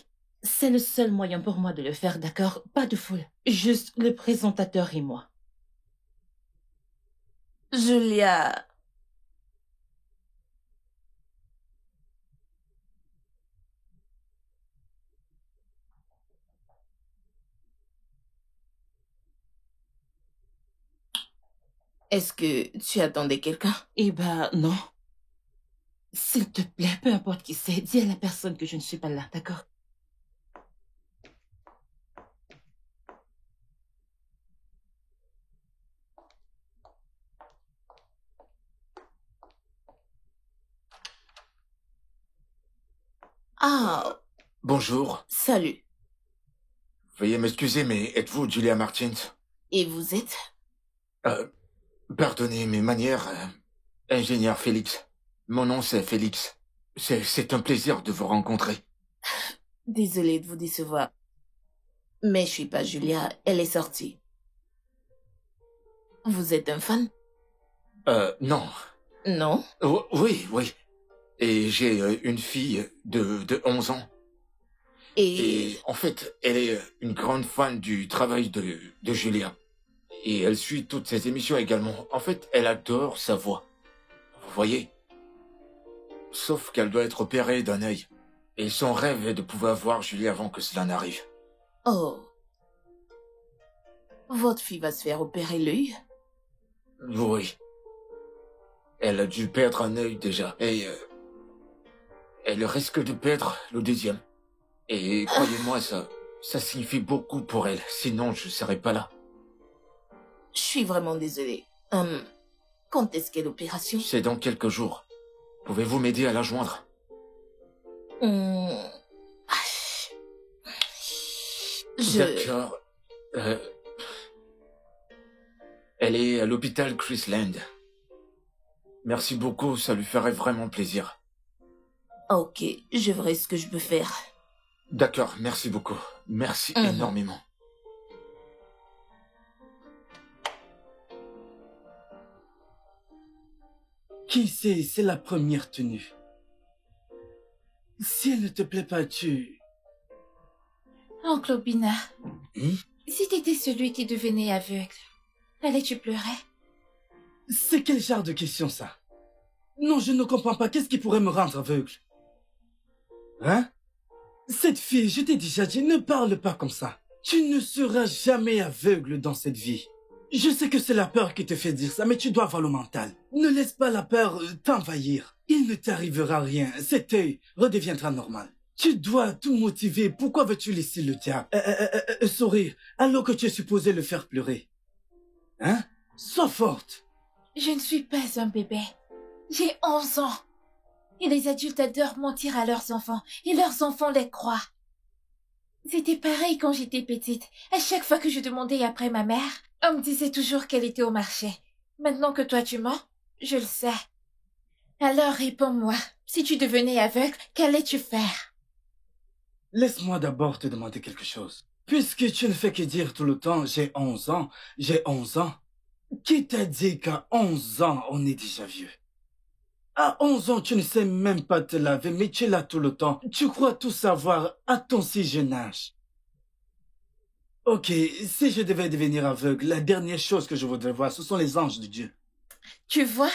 C'est le seul moyen pour moi de le faire, d'accord? Pas de foule. Juste le présentateur et moi. Julia, est-ce que tu attendais quelqu'un? Eh ben, non. S'il te plaît, peu importe qui c'est, dis à la personne que je ne suis pas là, d'accord? Ah, Bonjour. salut. Veuillez m'excuser, mais êtes-vous Julia Martins? Et vous êtes? Pardonnez mes manières, ingénieur Félix. Mon nom c'est Félix. C'est un plaisir de vous rencontrer. Désolée de vous décevoir. Mais je suis pas Julia, elle est sortie. Vous êtes un fan? Non. Non? Oui, oui. Et j'ai une fille de 11 ans. Et en fait, elle est une grande fan du travail de Julia. Et elle suit toutes ses émissions également. En fait, elle adore sa voix. Vous voyez? Sauf qu'elle doit être opérée d'un œil. Et son rêve est de pouvoir voir Julia avant que cela n'arrive. Oh. Votre fille va se faire opérer l'œil? Oui. Elle a dû perdre un œil déjà. Et elle risque de perdre le deuxième. Et croyez-moi, ça signifie beaucoup pour elle. Sinon, je serais pas là. Je suis vraiment désolée. Quand est-ce qu'est l'opération? C'est dans quelques jours. Pouvez-vous m'aider à la joindre? D'accord. Elle est à l'hôpital Chrisland. Merci beaucoup, ça lui ferait vraiment plaisir. Ok, je verrai ce que je peux faire. D'accord, merci beaucoup. Merci énormément. Qui sait, c'est la première tenue. Si elle ne te plaît pas, Oncle Obina, si t'étais celui qui devenait aveugle, allais-tu pleurer? C'est quel genre de question, ça? Non, je ne comprends pas. Qu'est-ce qui pourrait me rendre aveugle? Hein? Cette fille, je t'ai déjà dit, ne parle pas comme ça. Tu ne seras jamais aveugle dans cette vie. Je sais que c'est la peur qui te fait dire ça, mais tu dois avoir le mental. Ne laisse pas la peur t'envahir. Il ne t'arrivera rien. Cet œil redeviendra normal. Tu dois tout motiver. Pourquoi veux-tu laisser le diable sourire alors que tu es supposé le faire pleurer? Hein? Sois forte. Je ne suis pas un bébé. J'ai 11 ans. Et les adultes adorent mentir à leurs enfants. Et leurs enfants les croient. C'était pareil quand j'étais petite. À chaque fois que je demandais après ma mère, on me disait toujours qu'elle était au marché. Maintenant que toi tu mens, je le sais. Alors réponds-moi. Si tu devenais aveugle, qu'allais-tu faire? Laisse-moi d'abord te demander quelque chose. Puisque tu ne fais que dire tout le temps, j'ai 11 ans, j'ai 11 ans. Qui t'a dit qu'à 11 ans, on est déjà vieux? À 11 ans, tu ne sais même pas te laver, mais tu es là tout le temps. Tu crois tout savoir à ton si jeune âge. Ok, si je devais devenir aveugle, la dernière chose que je voudrais voir, ce sont les anges de Dieu. Tu vois,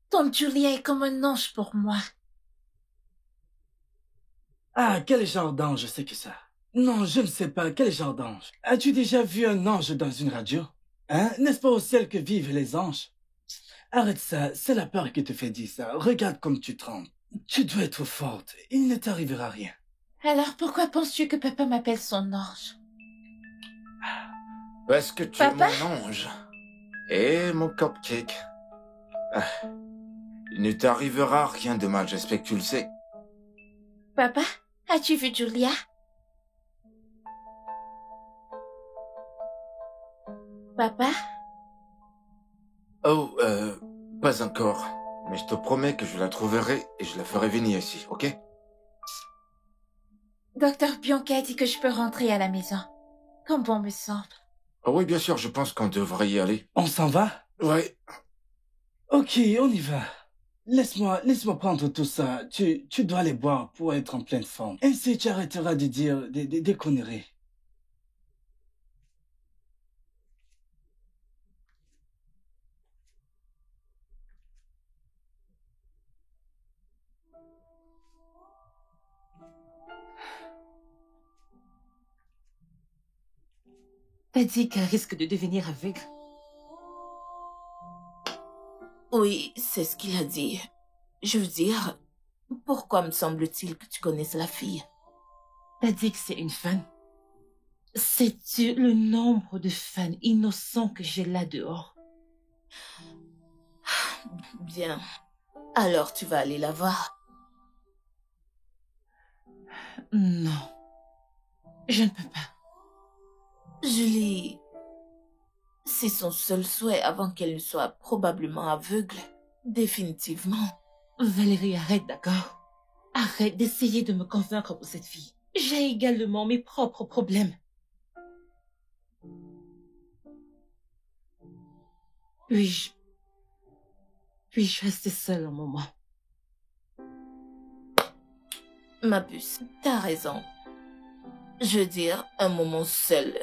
ton Julia est comme un ange pour moi. Ah, quel genre d'ange c'est que ça? Non, je ne sais pas, quel genre d'ange? As-tu déjà vu un ange dans une radio? Hein? N'est-ce pas au ciel que vivent les anges? Arrête ça, c'est la peur qui te fait dire ça. Regarde comme tu trembles. Tu dois être forte, il ne t'arrivera rien. Alors pourquoi penses-tu que papa m'appelle son ange? Parce que tu Papa? es mon ange. Et mon cupcake. Ah. Il ne t'arrivera rien de mal, j'espère que tu le sais. Papa, as-tu vu Julia? Papa? Oh, pas encore. Mais je te promets que je la trouverai et je la ferai venir ici, ok? Docteur Bianca a dit que je peux rentrer à la maison. Comme bon me semble. Oh oui, bien sûr, je pense qu'on devrait y aller. On s'en va? Ouais. Ok, on y va. Laisse-moi prendre tout ça. Tu dois les boire pour être en pleine forme. Ainsi, tu arrêteras de dire des conneries. T'as dit qu'elle risque de devenir aveugle. Oui, c'est ce qu'il a dit. Je veux dire, pourquoi me semble-t-il que tu connaisses la fille? T'as dit que c'est une fan. Sais-tu le nombre de fans innocents que j'ai là dehors? Bien. Alors tu vas aller la voir. Non. Je ne peux pas. Julie, c'est son seul souhait avant qu'elle ne soit probablement aveugle. Définitivement. Valérie, arrête, d'accord? Arrête d'essayer de me convaincre pour cette fille. J'ai également mes propres problèmes. Puis-je rester seule un moment? Ma puce, t'as raison. Je veux dire, un moment seul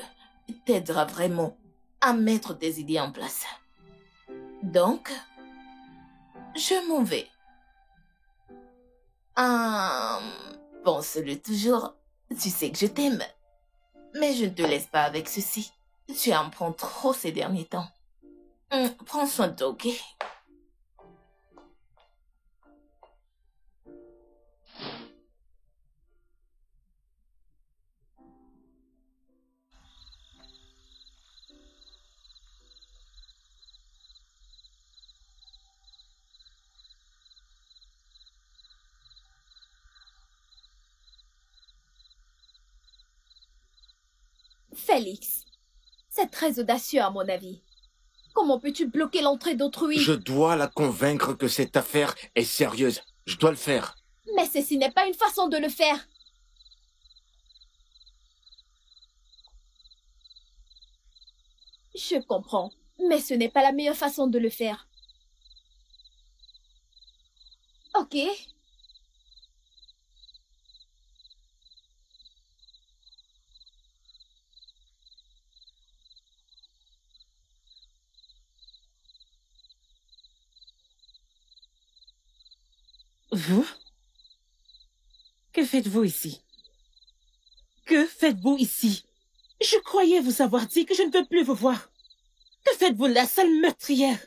t'aidera vraiment à mettre tes idées en place. Donc, je m'en vais. Pense-le toujours. Tu sais que je t'aime. Mais je ne te laisse pas avec ceci. Tu en prends trop ces derniers temps. Prends soin de toi, ok? Félix, c'est très audacieux à mon avis. Comment peux-tu bloquer l'entrée d'autrui? Je dois la convaincre que cette affaire est sérieuse. Je dois le faire. Mais ceci n'est pas une façon de le faire. Je comprends, mais ce n'est pas la meilleure façon de le faire. Ok. Vous? Que faites-vous ici? Que faites-vous ici? Je croyais vous avoir dit que je ne peux plus vous voir. Que faites-vous là, sale meurtrière?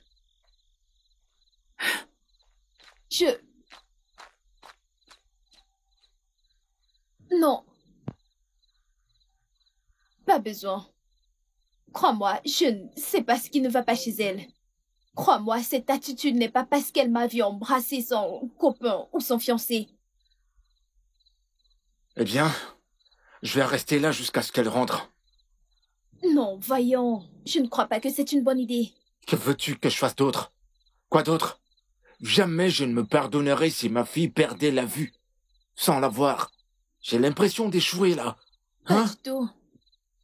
Non. Pas besoin. Crois-moi, je ne sais pas ce qui ne va pas chez elle. Crois-moi, cette attitude n'est pas parce qu'elle m'a vu embrasser son copain ou son fiancé. Eh bien, je vais rester là jusqu'à ce qu'elle rentre. Non, voyons. Je ne crois pas que c'est une bonne idée. Que veux-tu que je fasse d'autre? Quoi d'autre? Jamais je ne me pardonnerai si ma fille perdait la vue. Sans la voir. J'ai l'impression d'échouer là. Pas Hein? du tout.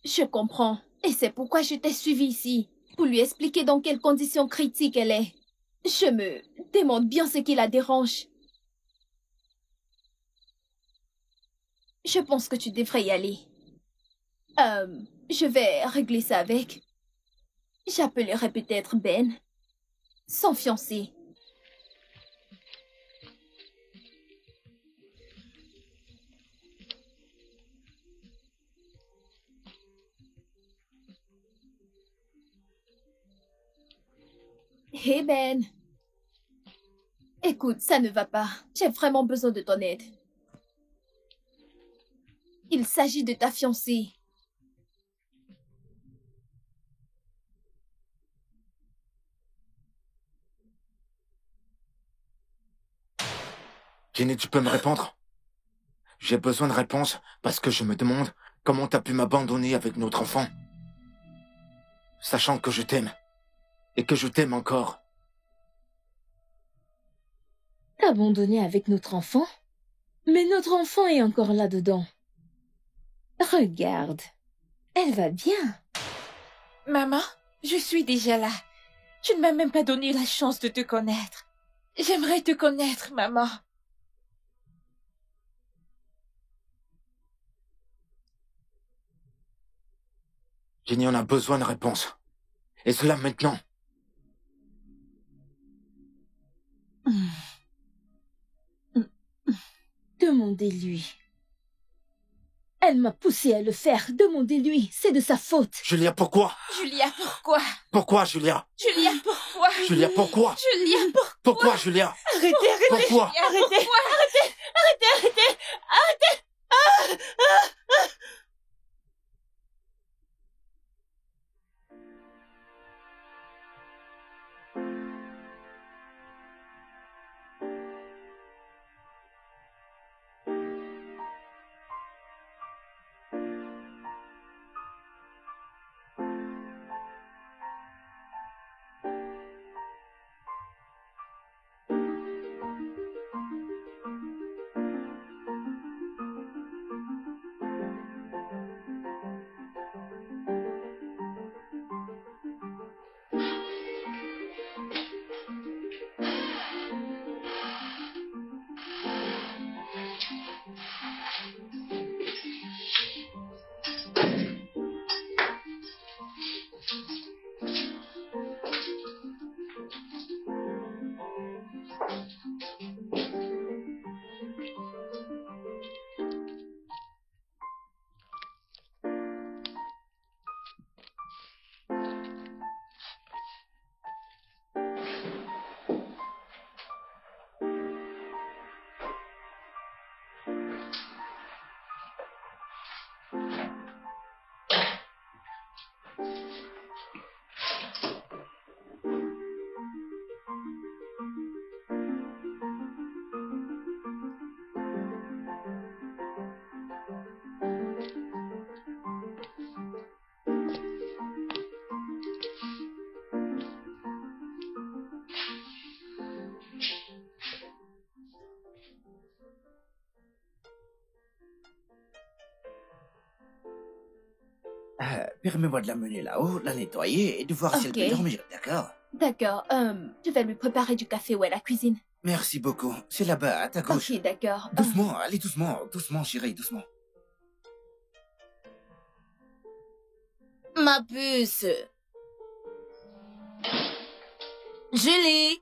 Je comprends. Et c'est pourquoi je t'ai suivi ici. Pour lui expliquer dans quelles conditions critiques elle est. Je me demande bien ce qui la dérange. Je pense que tu devrais y aller. Je vais régler ça avec. J'appellerai peut-être Ben. Son fiancé. Hey Ben. Écoute, ça ne va pas. J'ai vraiment besoin de ton aide. Il s'agit de ta fiancée. Jenny, tu peux me répondre? J'ai besoin de réponses parce que je me demande comment t'as pu m'abandonner avec notre enfant. Sachant que je t'aime. Et que je t'aime encore. Abandonnée avec notre enfant? Mais notre enfant est encore là-dedans. Regarde. Elle va bien. Maman, je suis déjà là. Tu ne m'as même pas donné la chance de te connaître. J'aimerais te connaître, maman. Jenny, on a besoin de réponses. Et cela maintenant. Demandez-lui. Elle m'a poussé à le faire. Demandez-lui. C'est de sa faute. Julia, pourquoi? Julia, pourquoi? Pourquoi, Julia? Julia, pourquoi? Julia, pourquoi? Julia, pourquoi? Pourquoi, Julia? Arrêtez, arrêtez! Pourquoi? Julia, Arrêtez, pourquoi? arrêtez! permets-moi de la mener là-haut, la nettoyer et de voir si elle peut Ok. dormir, d'accord? D'accord, je vais lui préparer du café ou à la cuisine. Merci beaucoup. C'est là-bas, à ta gauche. Ok, d'accord. Doucement, allez doucement, doucement, chérie, doucement. Ma puce. Julie.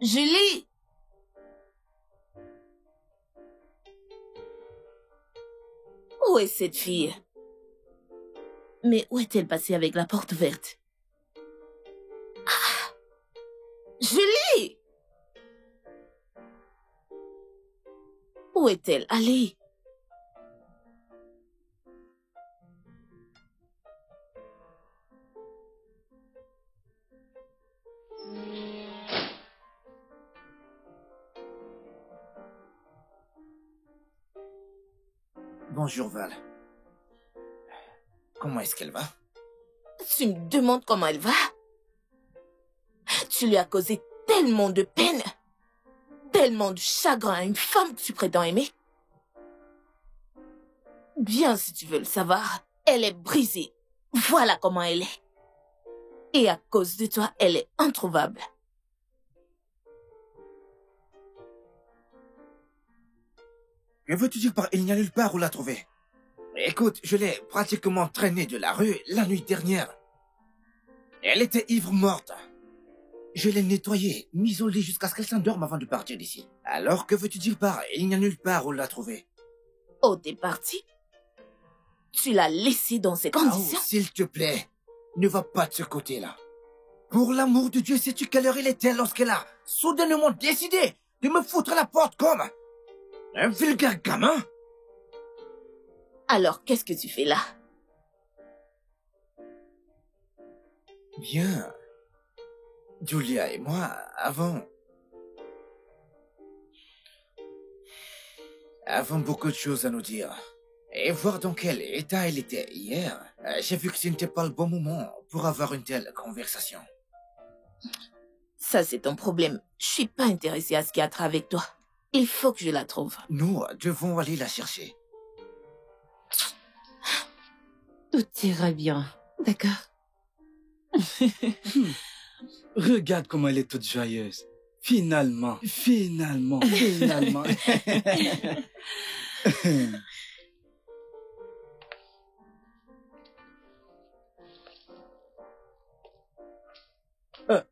Julie. Où est cette fille? Mais où est-elle passée avec la porte verte? Ah! Julie! Où est-elle allée? Bonjour, Val. Comment est-ce qu'elle va? Tu me demandes comment elle va? Tu lui as causé tellement de peine, tellement de chagrin à une femme que tu prétends aimer. Bien, si tu veux le savoir, elle est brisée. Voilà comment elle est. Et à cause de toi, elle est introuvable. Que veux-tu dire par il n'y a nulle part où la trouver? Écoute, je l'ai pratiquement traînée de la rue la nuit dernière. Elle était ivre morte. Je l'ai nettoyée, mise au lit jusqu'à ce qu'elle s'endorme avant de partir d'ici. Alors, que veux-tu dire par il n'y a nulle part où la trouver? Oh, t'es parti? Tu l'as laissée dans ces Oh, conditions? s'il te plaît, ne va pas de ce côté-là. Pour l'amour de Dieu, sais-tu quelle heure il était lorsqu'elle a soudainement décidé de me foutre à la porte comme un vulgaire gamin? Alors, qu'est-ce que tu fais là? Bien. Julia et moi avons beaucoup de choses à nous dire. Et voir dans quel état elle était hier, j'ai vu que ce n'était pas le bon moment pour avoir une telle conversation. Ça, c'est ton problème. Je suis pas intéressée à ce qu'il y a avec toi. Il faut que je la trouve. Nous devons aller la chercher. Tout ira bien, d'accord? Regarde comment elle est toute joyeuse. Finalement, finalement, finalement.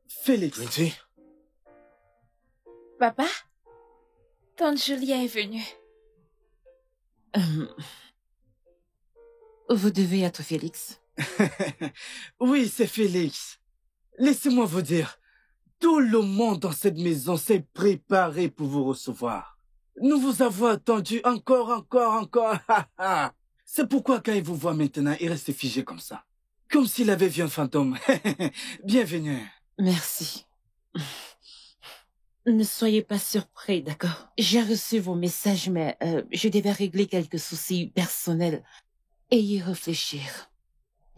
Félix. Quincy? Papa? Tante Julia est venue. Vous devez être Félix. Oui, c'est Félix. Laissez-moi vous dire, tout le monde dans cette maison s'est préparé pour vous recevoir. Nous vous avons attendu encore. C'est pourquoi quand il vous voit maintenant, il reste figé comme ça. Comme s'il avait vu un fantôme. Bienvenue. Merci. Ne soyez pas surpris, d'accord? J'ai reçu vos messages, mais je devais régler quelques soucis personnels et y réfléchir.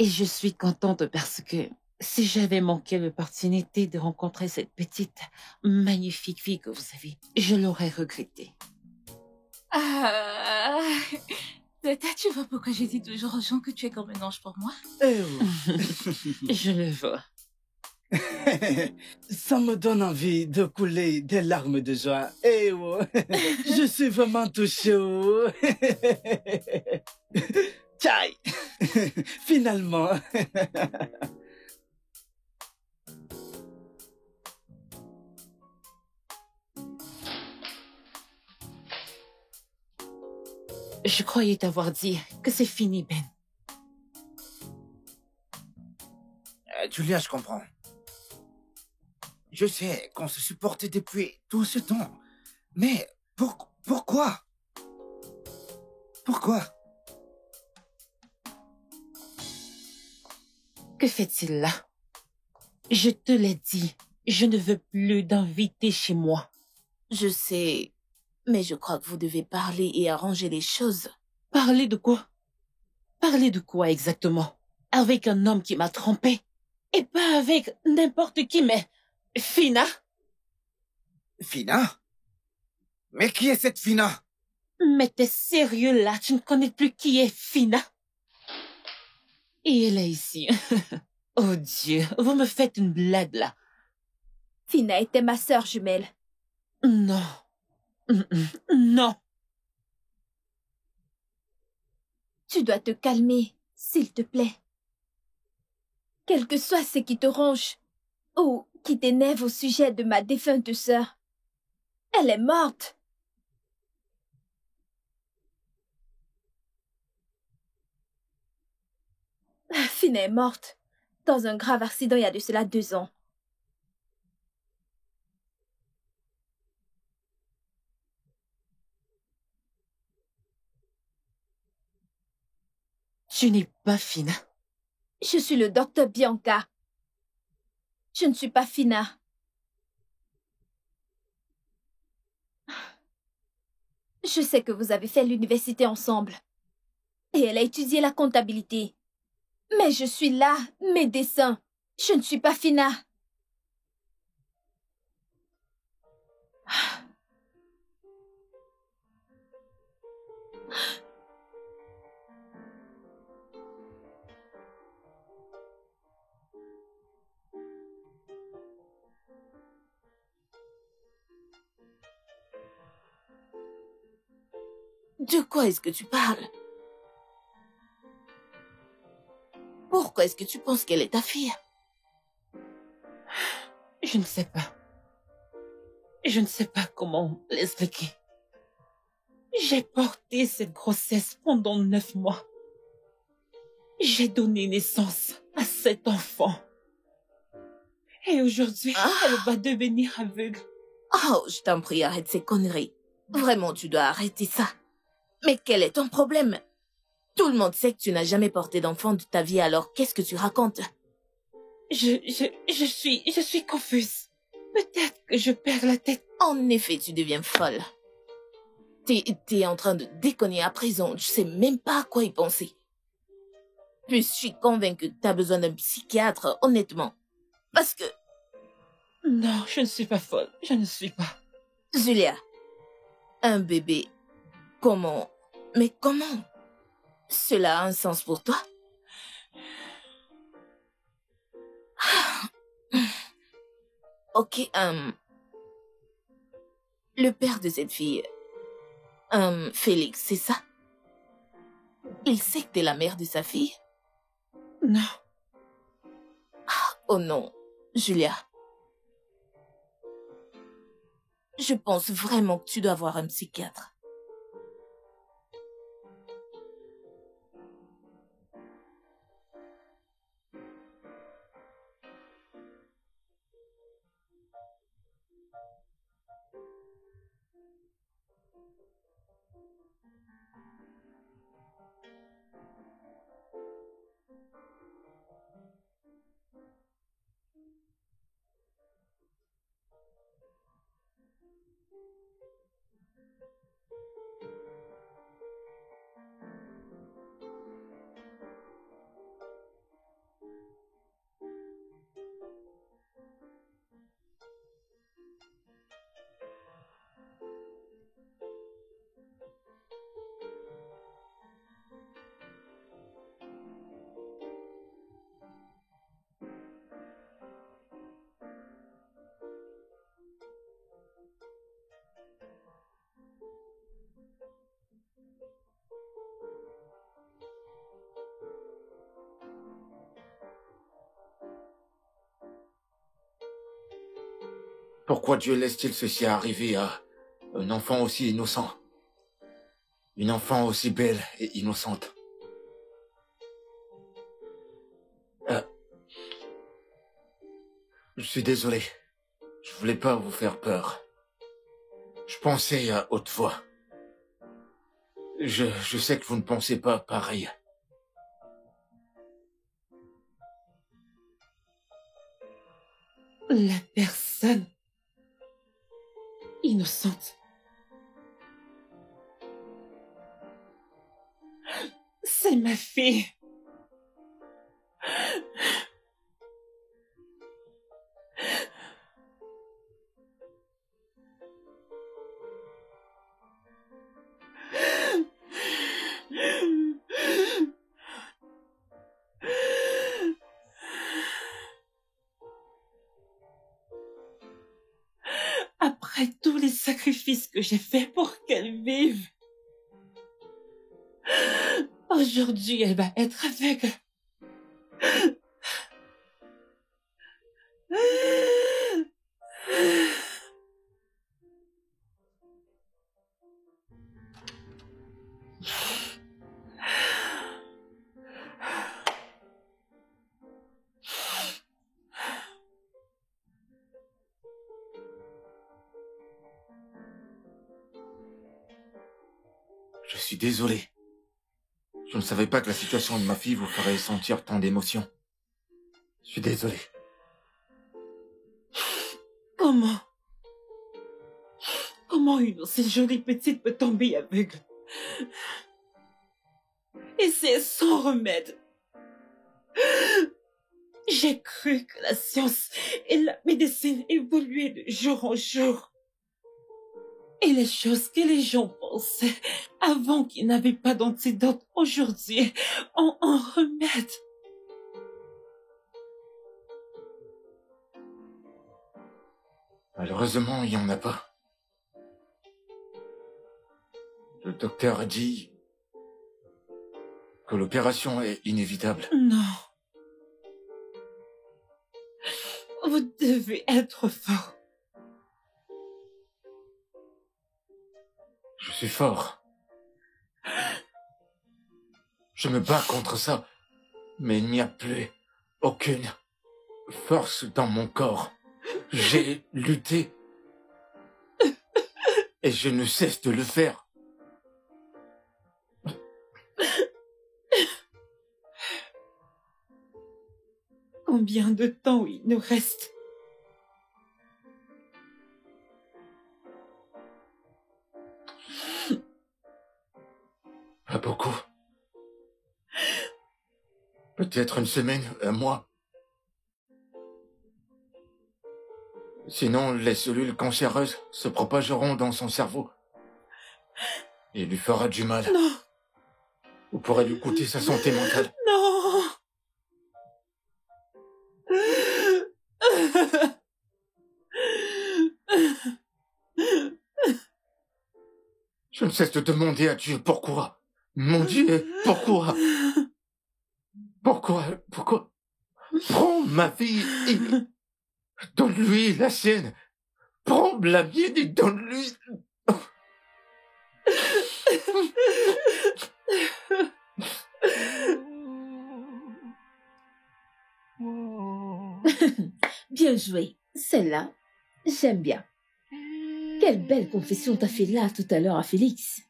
Et je suis contente parce que si j'avais manqué l'opportunité de rencontrer cette petite, magnifique fille que vous avez, je l'aurais regretté. Ah, Tata, tu vois pourquoi je dis toujours aux gens que tu es comme un ange pour moi? Eh oui. Je le vois. Ça me donne envie de couler des larmes de joie. Eh oh. Je suis vraiment touché. Oh. Tchaï. Finalement. Je croyais t'avoir dit que c'est fini, Ben. Julia, je comprends. Je sais qu'on se supportait depuis tout ce temps. Mais pourquoi? Pourquoi? Que fait-il là? Je te l'ai dit, je ne veux plus d'invités chez moi. Je sais, mais je crois que vous devez parler et arranger les choses. Parler de quoi? Parler de quoi exactement? Avec un homme qui m'a trompé. Et pas avec n'importe qui, mais... Fina? Fina? Mais qui est cette Fina? Mais t'es sérieux là? Tu ne connais plus qui est Fina? Et elle est ici. Oh Dieu, vous me faites une blague là. Fina était ma sœur jumelle. Non. Non. Tu dois te calmer, s'il te plaît. Quel que soit ce qui te ronge ou qui t'énerve au sujet de ma défunte sœur, elle est morte. Fina est morte dans un grave accident il y a de cela 2 ans. Tu n'es pas Fina. Je suis le docteur Bianca. Je ne suis pas Fina. Je sais que vous avez fait l'université ensemble. Et elle a étudié la comptabilité. Mais je suis là, médecin. Je ne suis pas Fina. De quoi est-ce que tu parles? Pourquoi est-ce que tu penses qu'elle est ta fille? Je ne sais pas. Je ne sais pas comment l'expliquer. J'ai porté cette grossesse pendant 9 mois. J'ai donné naissance à cet enfant. Et aujourd'hui, elle va devenir aveugle. Oh, je t'en prie, arrête ces conneries. Vraiment, tu dois arrêter ça. Mais quel est ton problème? Tout le monde sait que tu n'as jamais porté d'enfant de ta vie, alors qu'est-ce que tu racontes? Je suis confuse. Peut-être que je perds la tête. En effet, tu deviens folle. T'es en train de déconner à présent. Je sais même pas à quoi y penser. Puis je suis convaincue que t'as besoin d'un psychiatre, honnêtement. Parce que... Non, je ne suis pas folle. Je ne suis pas. Julia, un bébé, comment? Mais comment? Cela a un sens pour toi? Ok, le père de cette fille, Félix, c'est ça? Il sait que t'es la mère de sa fille? Non. Oh non, Julia. Je pense vraiment que tu dois voir un psychiatre. Pourquoi Dieu laisse-t-il ceci arriver à un enfant aussi innocent? Une enfant aussi belle et innocente. Je suis désolé. Je voulais pas vous faire peur. Je pensais à haute voix. Je sais que vous ne pensez pas pareil. La personne innocente. C'est ma fille. Après tous les sacrifices que j'ai faits pour qu'elle vive, aujourd'hui, elle va être aveugle. Je suis désolé. Je ne savais pas que la situation de ma fille vous ferait sentir tant d'émotions. Je suis désolé. Comment une aussi jolie petite peut tomber aveugle? Et c'est sans remède. J'ai cru que la science et la médecine évoluaient de jour en jour. Et les choses que les gens pensaient avant qu'ils n'avaient pas d'antidote aujourd'hui ont un remède. Malheureusement, il n'y en a pas. Le docteur a dit que l'opération est inévitable. Non. Vous devez être fort. Je suis fort. Je me bats contre ça, mais il n'y a plus aucune force dans mon corps. J'ai lutté et je ne cesse de le faire. Combien de temps il nous reste? Pas beaucoup. Peut-être une semaine, un mois. Sinon, les cellules cancéreuses se propageront dans son cerveau. Et lui fera du mal. Non. Ou pourrait lui coûter sa santé mentale. Non. Je ne cesse de demander à Dieu pourquoi. Mon Dieu, pourquoi? Pourquoi? Prends ma vie et donne-lui la sienne. Prends la mienne et donne-lui... Bien joué. Celle-là, j'aime bien. Quelle belle confession t'as fait là tout à l'heure à Félix.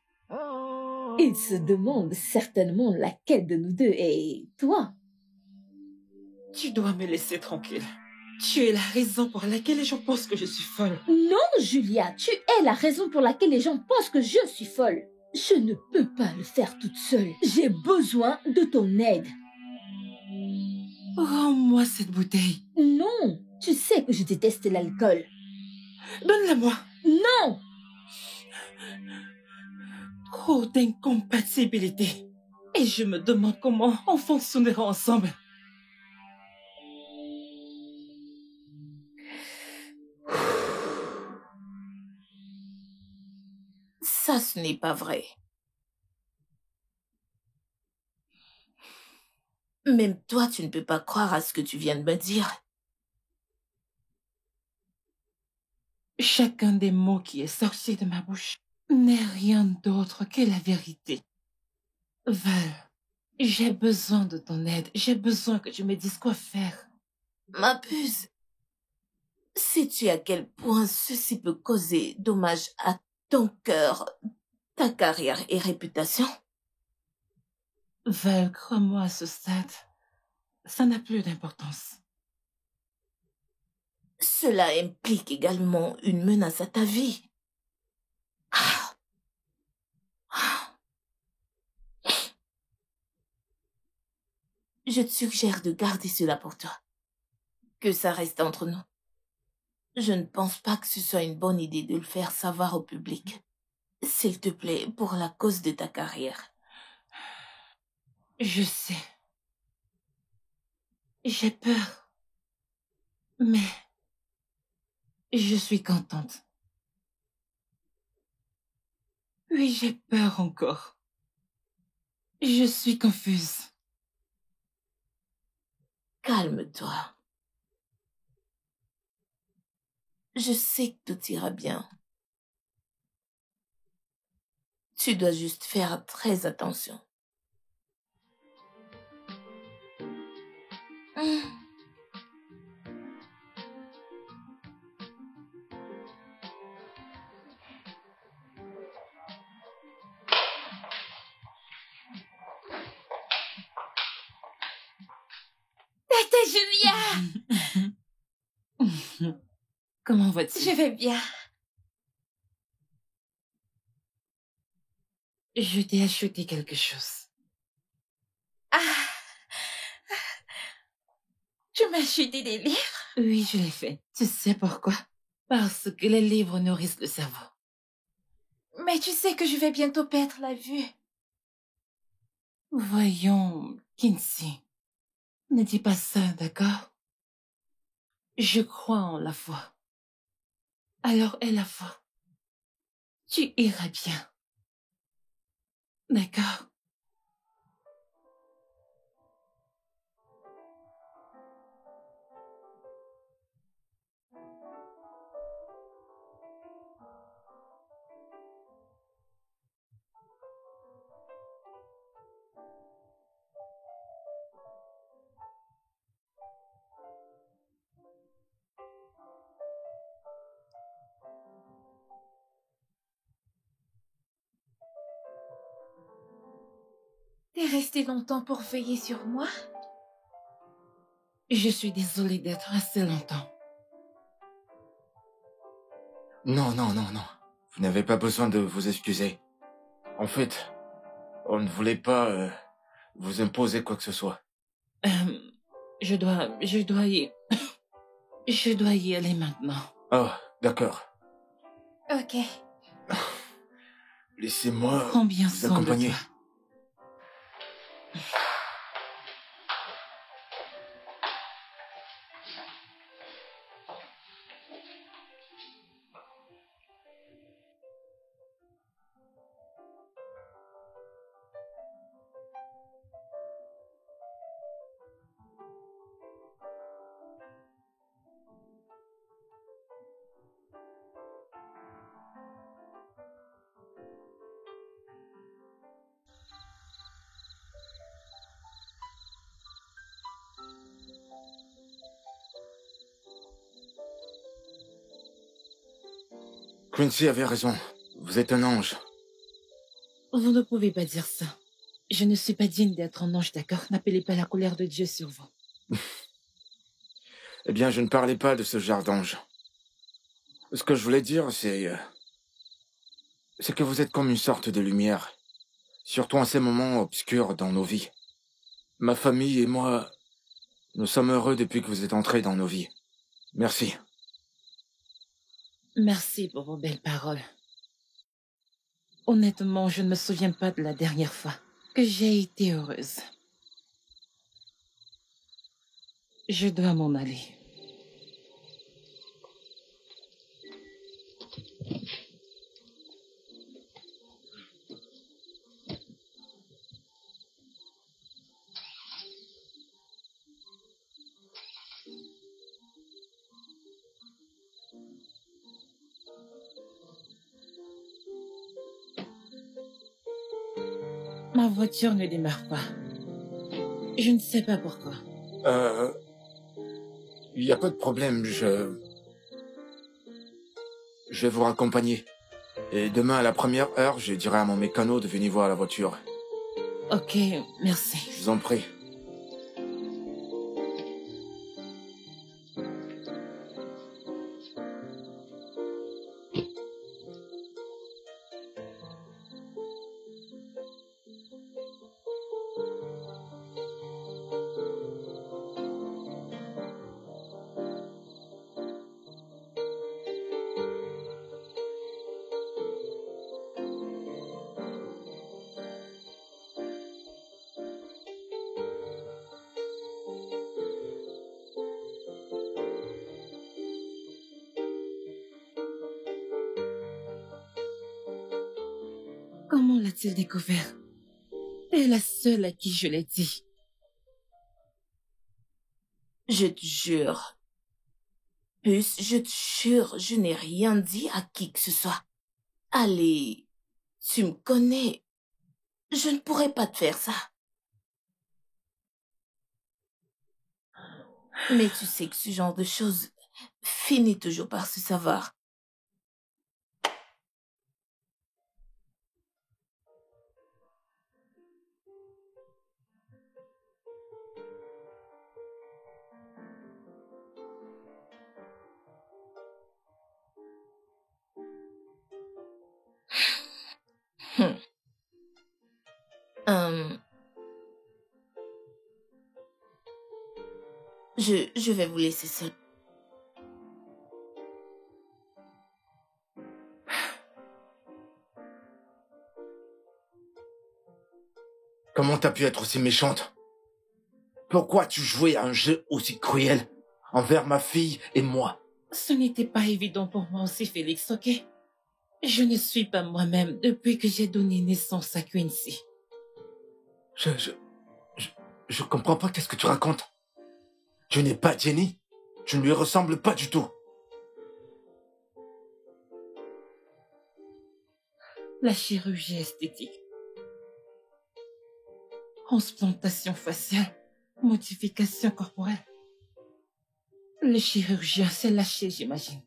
Il se demande certainement laquelle de nous deux est toi. Tu dois me laisser tranquille. Tu es la raison pour laquelle les gens pensent que je suis folle. Non, Julia, tu es la raison pour laquelle les gens pensent que je suis folle. Je ne peux pas le faire toute seule. J'ai besoin de ton aide. Rends-moi cette bouteille. Non, tu sais que je déteste l'alcool. Donne-la-moi. Non! Trop d'incompatibilité. Et je me demande comment on fonctionnera ensemble. Ça, ce n'est pas vrai. Même toi, tu ne peux pas croire à ce que tu viens de me dire. Chacun des mots qui est sorti de ma bouche n'est rien d'autre que la vérité. Val, j'ai besoin de ton aide. J'ai besoin que tu me dises quoi faire. Ma puce, sais-tu à quel point ceci peut causer dommage à ton cœur, ta carrière et réputation? Val, crois-moi à ce stade, ça n'a plus d'importance. Cela implique également une menace à ta vie. Je te suggère de garder cela pour toi. Que ça reste entre nous. Je ne pense pas que ce soit une bonne idée de le faire savoir au public. S'il te plaît, pour la cause de ta carrière. Je sais. J'ai peur. Mais je suis contente. Oui, j'ai peur encore. Je suis confuse. Calme-toi. Je sais que tout ira bien. Tu dois juste faire très attention. Tata Julia! Comment vas-tu? Je vais bien. Je t'ai acheté quelque chose. Ah! Tu m'as acheté des livres? Oui, je l'ai fait. Tu sais pourquoi? Parce que les livres nourrissent le cerveau. Mais tu sais que je vais bientôt perdre la vue. Voyons, Kinsey. Ne dis pas ça, d'accord? Je crois en la foi. Alors aie la foi. Tu iras bien. D'accord? T'es resté longtemps pour veiller sur moi? Je suis désolée d'être resté longtemps. Non, non, non, non. Vous n'avez pas besoin de vous excuser. En fait, on ne voulait pas vous imposer quoi que ce soit. Je dois y aller maintenant. Oh, d'accord. Ok. Laissez-moi Prends bien vous soin de accompagner. toi. Quincy avait raison. Vous êtes un ange. Vous ne pouvez pas dire ça. Je ne suis pas digne d'être un ange, d'accord? N'appelez pas la colère de Dieu sur vous. Eh bien, je ne parlais pas de ce genre d'ange. Ce que je voulais dire, c'est que vous êtes comme une sorte de lumière. Surtout en ces moments obscurs dans nos vies. Ma famille et moi, nous sommes heureux depuis que vous êtes entrés dans nos vies. Merci. Merci pour vos belles paroles. Honnêtement, je ne me souviens pas de la dernière fois que j'ai été heureuse. Je dois m'en aller. Ma voiture ne démarre pas. Je ne sais pas pourquoi. Il n'y a pas de problème, je vais vous raccompagner. Et demain à la première heure, je dirai à mon mécano de venir voir la voiture. Ok, merci. Je vous en prie. Comment l'a-t-il découvert? T'es la seule à qui je l'ai dit. Je te jure. Puce, je te jure, je n'ai rien dit à qui que ce soit. Allez, tu me connais. Je ne pourrais pas te faire ça. Mais tu sais que ce genre de choses finit toujours par se savoir. Je vais vous laisser seul. Comment t'as pu être aussi méchante? Pourquoi tu jouais à un jeu aussi cruel envers ma fille et moi? Ce n'était pas évident pour moi aussi, Félix, ok? Je ne suis pas moi-même depuis que j'ai donné naissance à Quincy. Je comprends pas qu'est-ce que tu racontes. Tu n'es pas Jenny. Tu ne lui ressembles pas du tout. La chirurgie esthétique. Transplantation faciale. Modification corporelle. Le chirurgien s'est lâché, j'imagine.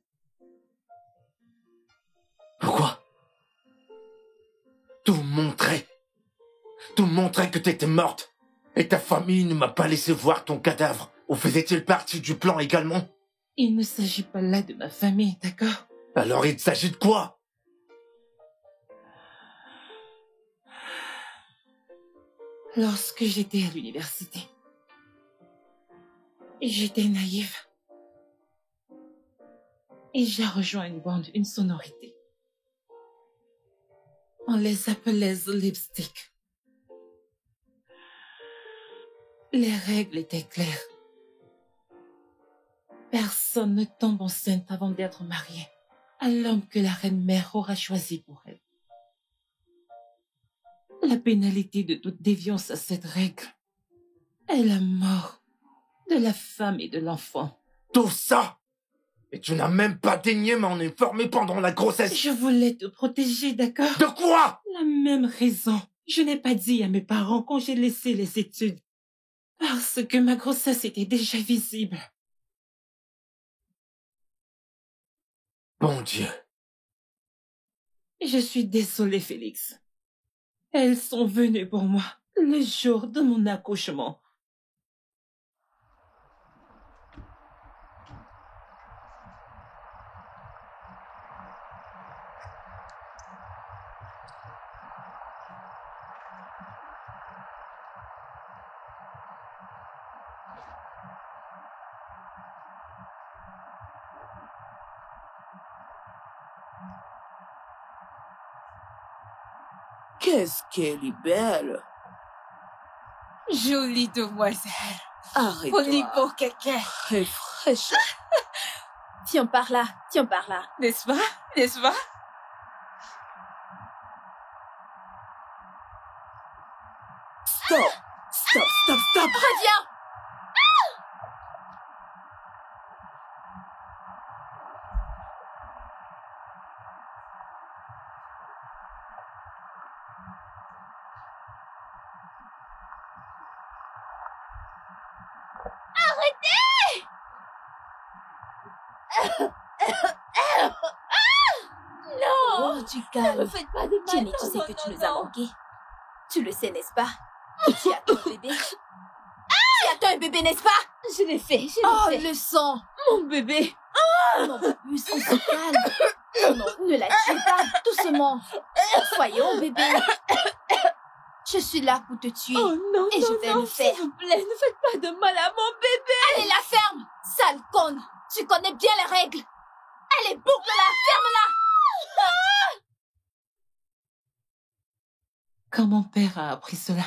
Pourquoi? Tout montrait que t'étais morte. Et ta famille ne m'a pas laissé voir ton cadavre. Ou faisait-il partie du plan également? Il ne s'agit pas là de ma famille, d'accord? Alors il s'agit de quoi? Lorsque j'étais à l'université, j'étais naïve. Et j'ai rejoint une bande, une sonorité. On les appelait The Lipstick. Les règles étaient claires. Personne ne tombe enceinte avant d'être marié à l'homme que la reine-mère aura choisi pour elle. La pénalité de toute déviance à cette règle est la mort de la femme et de l'enfant. Tout ça? Et tu n'as même pas daigné m'en informer pendant la grossesse? Je voulais te protéger, d'accord? De quoi? La même raison. Je n'ai pas dit à mes parents quand j'ai laissé les études. Parce que ma grossesse était déjà visible. Bon Dieu. Je suis désolée, Félix. Elles sont venues pour moi le jour de mon accouchement. Qu'est-ce qu'elle est belle. Jolie demoiselle. Arrête-toi. Folie pour quelqu'un. Très fraîche. Tiens par là, tiens par là. N'est-ce pas? N'est-ce pas? Stop. Stop, stop, stop. Reviens! Oh, du calme. Ne faites pas de mal. Jenny, tu sais que tu nous as manqué. Tu le sais, n'est-ce pas? Tu attends un bébé. Tu attends un bébé, n'est-ce pas? Je l'ai fait, je l'ai fait. Le sang. Mon bébé. Non, Babus, on se calme. Oh non, ne la tuez pas, doucement. Voyons, bébé. Je suis là pour te tuer. Oh non, et je vais le faire. s'il vous plaît, ne faites pas de mal à mon bébé. Allez, la ferme, sale conne. Tu connais bien les règles. Allez, boucle-la, ferme-la. Quand mon père a appris cela,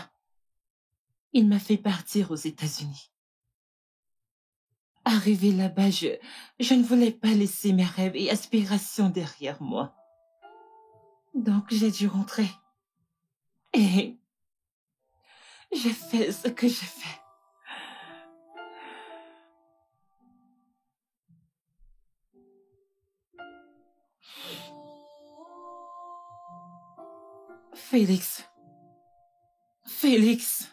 il m'a fait partir aux États-Unis. Arrivé là-bas, je ne voulais pas laisser mes rêves et aspirations derrière moi. Donc j'ai dû rentrer Et j'ai fait ce que j'ai fait. Félix. Félix.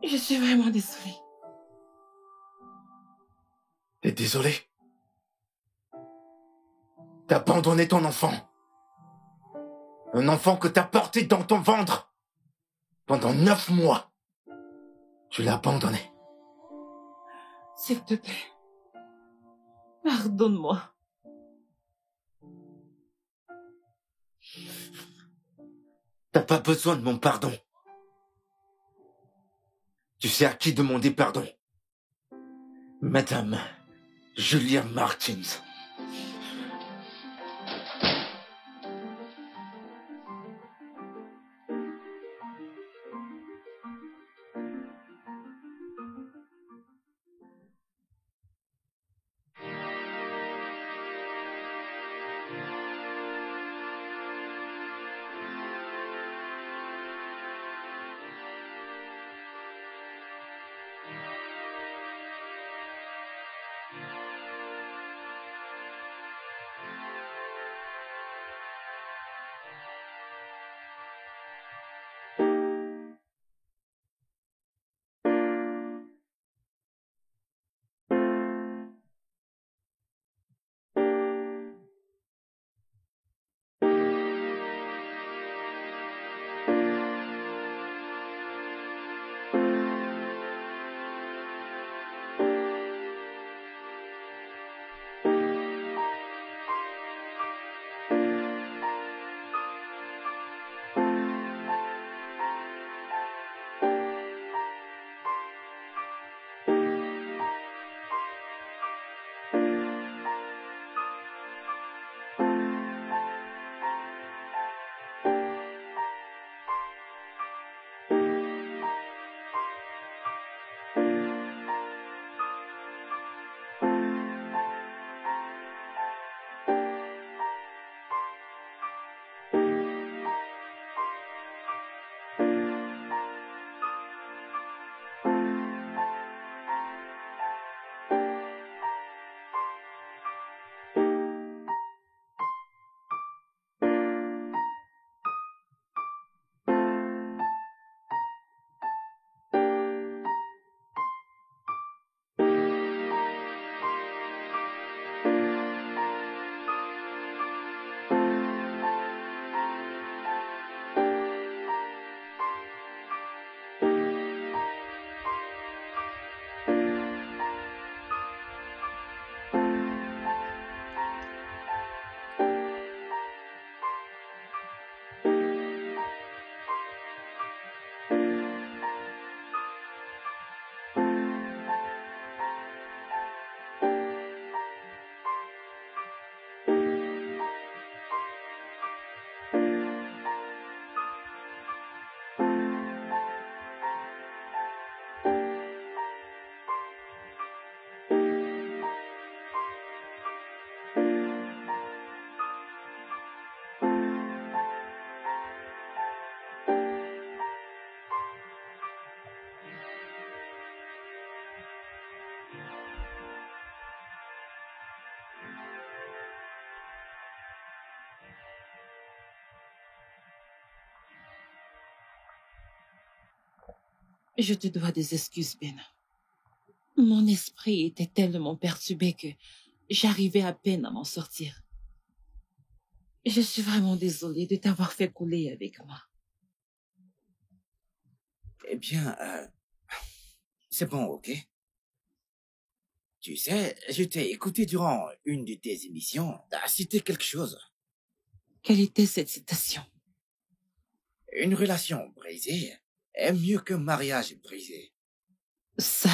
Je suis vraiment désolée. T'es désolé? T'as abandonné ton enfant. Un enfant que t'as porté dans ton ventre pendant 9 mois. Tu l'as abandonné. S'il te plaît. Pardonne-moi. T'as pas besoin de mon pardon. Tu sais à qui demander pardon. Madame Julia Martins. Je te dois des excuses, Ben. Mon esprit était tellement perturbé que j'arrivais à peine à m'en sortir. Je suis vraiment désolée de t'avoir fait couler avec moi. Eh bien, c'est bon, ok? Tu sais, je t'ai écouté durant une de tes émissions. T'as cité quelque chose. Quelle était cette citation? Une relation brisée est mieux qu'un mariage brisé. Ça...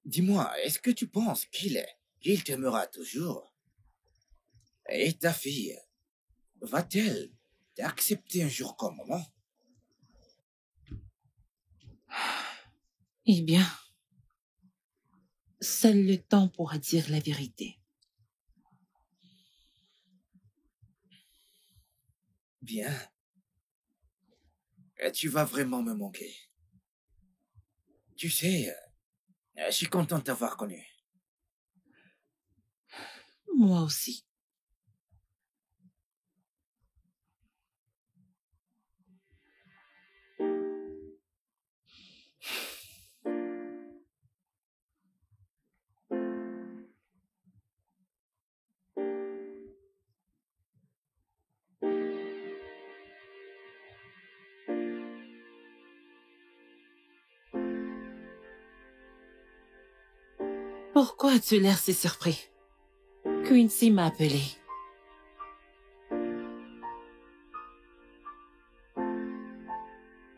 Dis-moi, est-ce que tu penses qu'il t'aimera toujours? Et ta fille, va-t-elle t'accepter un jour comme maman? Eh bien, seul le temps pourra dire la vérité. Bien. Tu vas vraiment me manquer. Tu sais, je suis content de t'avoir connu. Moi aussi. Pourquoi as-tu l'air si surpris? Quincy m'a appelé.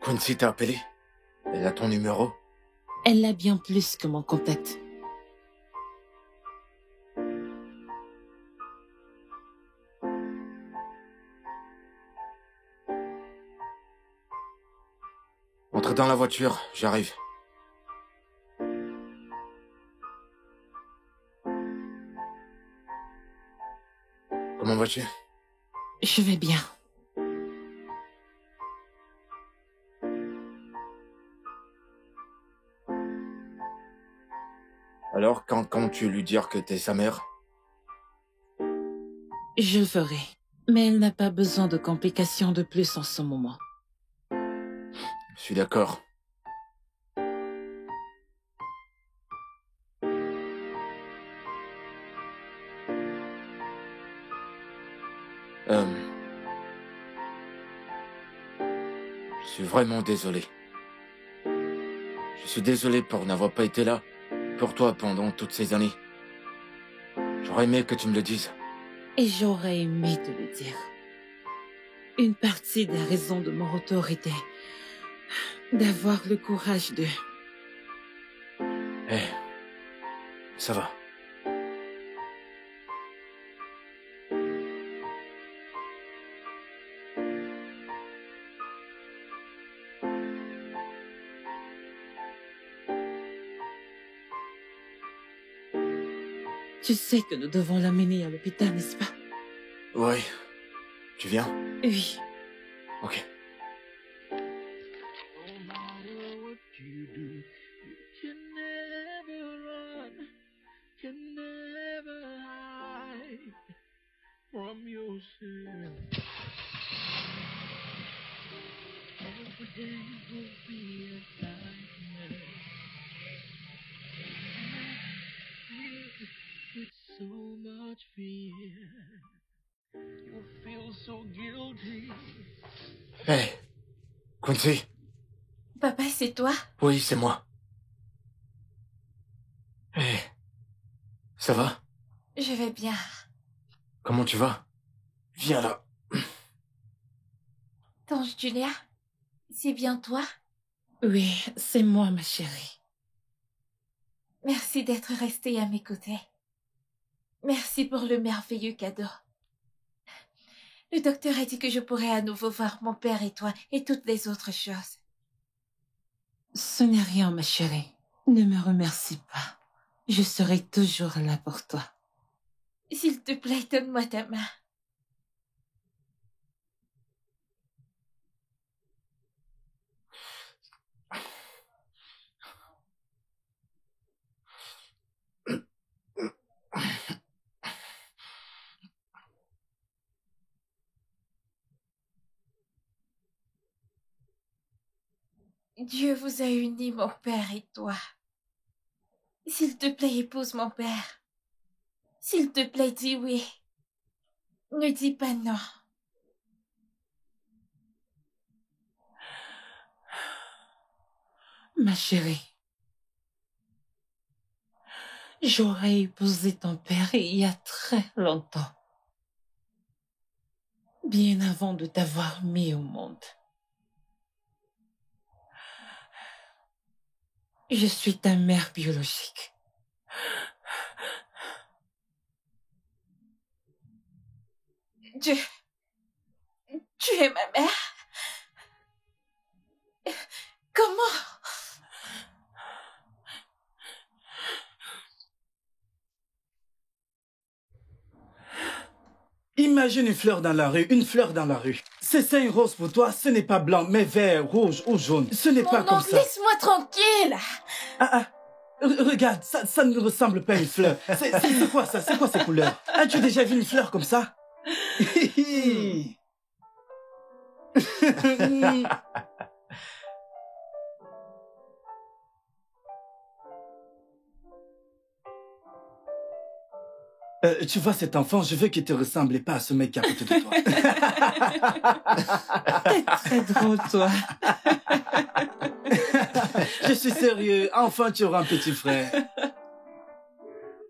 Quincy t'a appelé? Elle a ton numéro? Elle a bien plus que mon contact. Entre dans la voiture, j'arrive. Comment vas-tu? Je vais bien. Alors, quand comptes-tu lui dire que t'es sa mère? Je le ferai. Mais elle n'a pas besoin de complications de plus en ce moment. Je suis d'accord. Je suis vraiment désolé. Je suis désolé pour n'avoir pas été là pour toi pendant toutes ces années. J'aurais aimé que tu me le dises. Et j'aurais aimé te le dire. Une partie des raisons de mon retour était d'avoir le courage de... Eh, ça va. Tu sais que nous devons l'amener à l'hôpital, n'est-ce pas? Ouais. Tu viens? Oui. Ok. Hé, Quincy? Papa, c'est toi? Oui, c'est moi. Hé, ça va? Je vais bien. Comment tu vas? Viens là. Tante Julia, c'est bien toi? Oui, c'est moi, ma chérie. Merci d'être restée à mes côtés. Merci pour le merveilleux cadeau. Le docteur a dit que je pourrais à nouveau voir mon père et toi et toutes les autres choses. Ce n'est rien, ma chérie. Ne me remercie pas. Je serai toujours là pour toi. S'il te plaît, donne-moi ta main. Dieu vous a unis, mon père et toi. S'il te plaît, épouse mon père. S'il te plaît, dis oui. Ne dis pas non. Ma chérie, j'aurais épousé ton père il y a très longtemps. Bien avant de t'avoir mis au monde. Je suis ta mère biologique. Tu es ma mère? Comment? Imagine une fleur dans la rue, une fleur dans la rue. C'est seins rose pour toi, ce n'est pas blanc, mais vert, rouge ou jaune. Ce n'est pas comme ça. Laisse-moi tranquille. Regarde, ça ne ressemble pas à une fleur. C'est quoi ça? C'est quoi ces couleurs? As-tu déjà vu une fleur comme ça? Tu vois cet enfant, je veux qu'il te ressemble pas à ce mec à côté de toi. T'es très drôle, toi. Je suis sérieux, enfin tu auras un petit frère.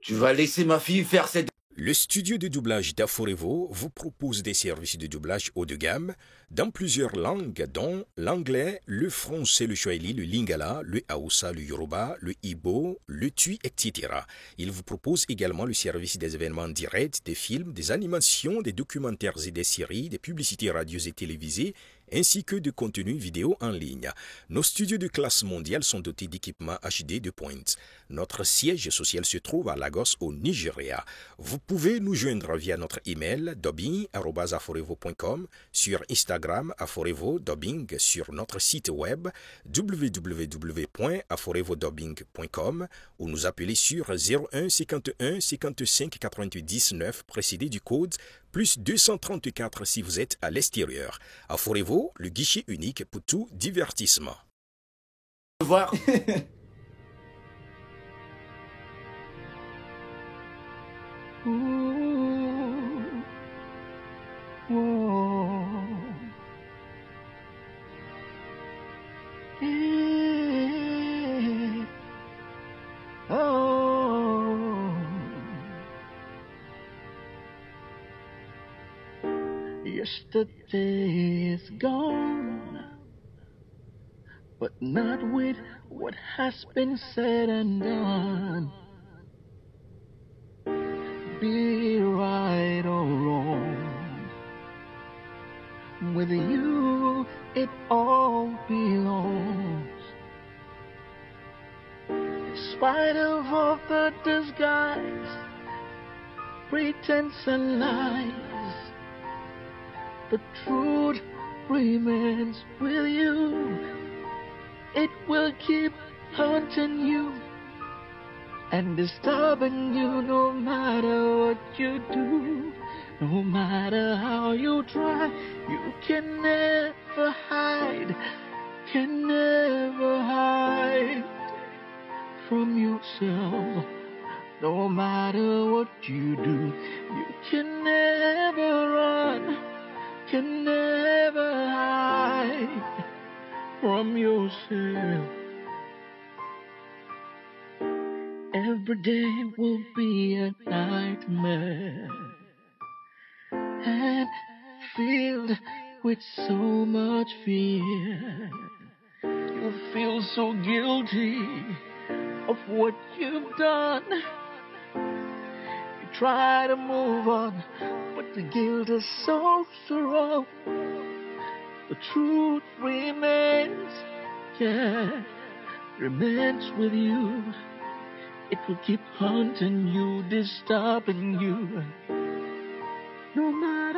Tu vas laisser ma fille faire cette... Le studio de doublage d'Aforevo vous propose des services de doublage haut de gamme dans plusieurs langues, dont l'anglais, le français, le swahili, le lingala, le hausa, le yoruba, le igbo, le tui, etc. Il vous propose également le service des événements directs, des films, des animations, des documentaires et des séries, des publicités radios et télévisées, ainsi que de contenus vidéo en ligne. Nos studios de classe mondiale sont dotés d'équipements HD de pointe. Notre siège social se trouve à Lagos, au Nigeria. Vous pouvez nous joindre via notre email dubbing@aforevo.com, sur Instagram Aforevo Dubbing, sur notre site web www.aforevodubbing.com ou nous appeler sur 01 51 55 88 19 précédé du code plus 234 si vous êtes à l'extérieur. Aforevo, le guichet unique pour tout divertissement. Voir. Yesterday is gone, but not with what has been said and done. Be right or wrong, with you it all belongs. In spite of all the disguise, pretense and lies, the truth remains with you. It will keep haunting you and disturbing you no matter what you do. No matter how you try, you can never hide, can never hide from yourself. No matter what you do, you can never run, can never hide from yourself. Every day will be a nightmare and filled with so much fear. You feel so guilty of what you've done. You try to move on, but the guilt is so strong. The truth remains, yeah, remains with you. It will keep haunting you, disturbing you. No matter